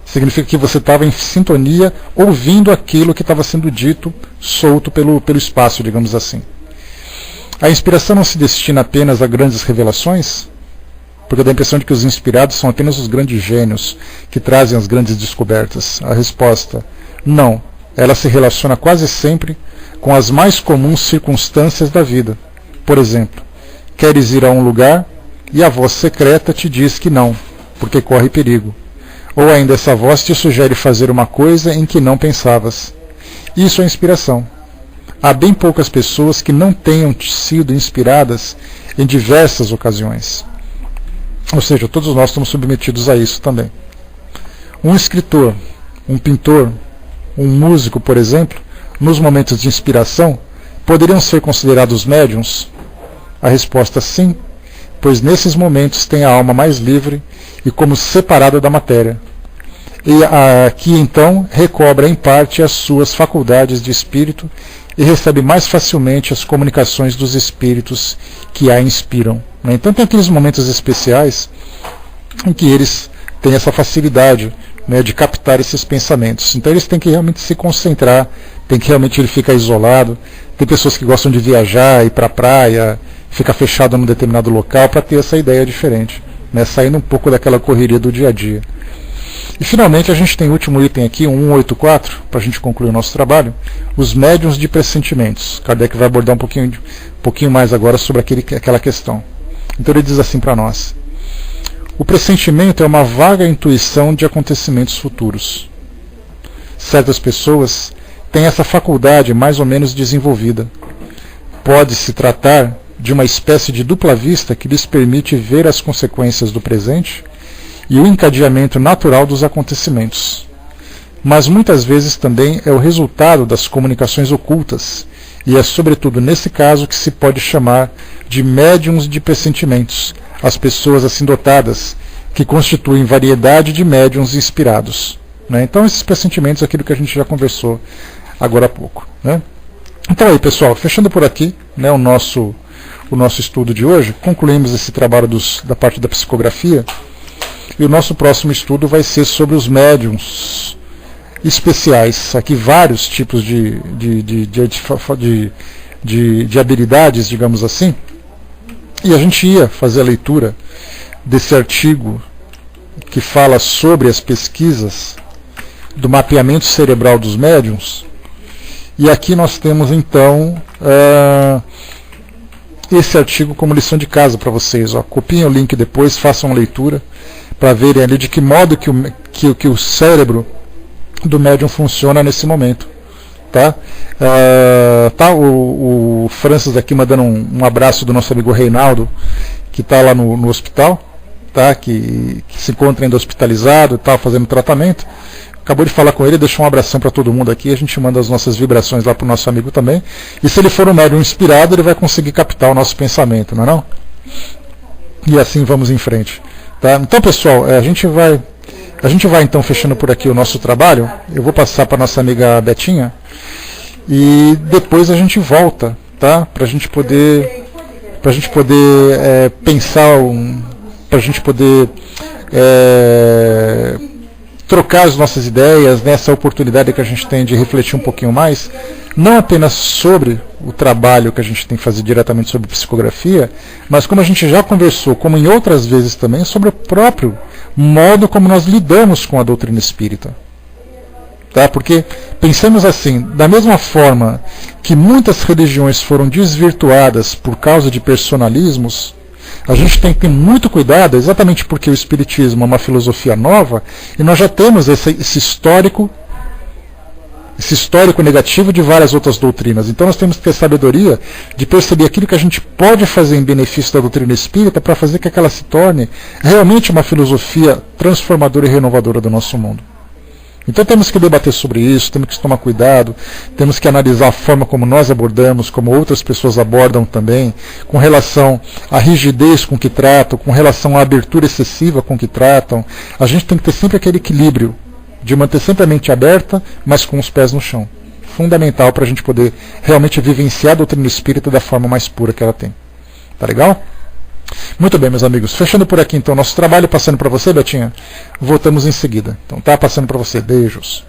Significa que você estava em sintonia, ouvindo aquilo que estava sendo dito, solto pelo espaço, digamos assim. A inspiração não se destina apenas a grandes revelações, porque dá a impressão de que os inspirados são apenas os grandes gênios que trazem as grandes descobertas. A resposta, não. Ela se relaciona quase sempre com as mais comuns circunstâncias da vida. Por exemplo, queres ir a um lugar e a voz secreta te diz que não, porque corre perigo. Ou ainda essa voz te sugere fazer uma coisa em que não pensavas. Isso é inspiração. Há bem poucas pessoas que não tenham sido inspiradas em diversas ocasiões. Ou seja, todos nós estamos submetidos a isso também. Um escritor, um pintor, um músico, por exemplo, nos momentos de inspiração, poderiam ser considerados médiuns? A resposta sim, pois nesses momentos tem a alma mais livre e como separada da matéria. E aqui então recobra em parte as suas faculdades de espírito e recebe mais facilmente as comunicações dos espíritos que a inspiram. Então tem aqueles momentos especiais em que eles têm essa facilidade, né, de captar esses pensamentos. Então eles têm que realmente se concentrar, tem que realmente ele ficar isolado. Tem pessoas que gostam de viajar, ir para a praia, ficar fechado num determinado local para ter essa ideia diferente, né, saindo um pouco daquela correria do dia a dia. E finalmente a gente tem o último item aqui, 184, para a gente concluir o nosso trabalho, os médiuns de pressentimentos. Kardec vai abordar um pouquinho mais agora sobre aquela questão. Então ele diz assim para nós: o pressentimento é uma vaga intuição de acontecimentos futuros. Certas pessoas têm essa faculdade mais ou menos desenvolvida. Pode-se tratar de uma espécie de dupla vista que lhes permite ver as consequências do presente e o encadeamento natural dos acontecimentos. Mas muitas vezes também é o resultado das comunicações ocultas, e é sobretudo nesse caso que se pode chamar de médiuns de pressentimentos, as pessoas assim dotadas, que constituem variedade de médiuns inspirados. Né? Então esses pressentimentos é aquilo que a gente já conversou agora há pouco. Né? Então aí pessoal, fechando por aqui, né, o nosso estudo de hoje, concluímos esse trabalho da parte da psicografia, e o nosso próximo estudo vai ser sobre os médiuns especiais. Aqui vários tipos de habilidades, digamos assim. E a gente ia fazer a leitura desse artigo que fala sobre as pesquisas do mapeamento cerebral dos médiuns. E aqui nós temos então esse artigo como lição de casa para vocês. Copiem o link depois, façam a leitura, para verem ali de que modo que o cérebro do médium funciona nesse momento. Tá? O Francis aqui mandando um abraço do nosso amigo Reinaldo, que está lá no hospital, tá? que se encontra ainda hospitalizado, está fazendo tratamento. Acabou de falar com ele, deixou um abração para todo mundo aqui, a gente manda as nossas vibrações lá para o nosso amigo também. E se ele for um médium inspirado, ele vai conseguir captar o nosso pensamento, não é não? E assim vamos em frente. Tá? Então pessoal, a gente vai então fechando por aqui o nosso trabalho. Eu vou passar para nossa amiga Betinha e depois a gente volta, tá? Para a gente poder pensar, para a gente poder trocar as nossas ideias, nessa oportunidade que a gente tem de refletir um pouquinho mais, não apenas sobre o trabalho que a gente tem que fazer diretamente sobre psicografia, mas como a gente já conversou, como em outras vezes também, sobre o próprio modo como nós lidamos com a doutrina espírita. Tá? Porque pensamos assim, da mesma forma que muitas religiões foram desvirtuadas por causa de personalismos, a gente tem que ter muito cuidado, exatamente porque o Espiritismo é uma filosofia nova, e nós já temos esse histórico negativo de várias outras doutrinas. Então nós temos que ter sabedoria de perceber aquilo que a gente pode fazer em benefício da doutrina espírita para fazer que ela se torne realmente uma filosofia transformadora e renovadora do nosso mundo. Então temos que debater sobre isso, temos que tomar cuidado, temos que analisar a forma como nós abordamos, como outras pessoas abordam também, com relação à rigidez com que tratam, com relação à abertura excessiva com que tratam. A gente tem que ter sempre aquele equilíbrio de manter sempre a mente aberta, mas com os pés no chão. Fundamental para a gente poder realmente vivenciar a doutrina espírita da forma mais pura que ela tem. Tá legal? Muito bem, meus amigos. Fechando por aqui, então, nosso trabalho, passando para você, Betinha. Voltamos em seguida. Então, tá passando para você. Beijos.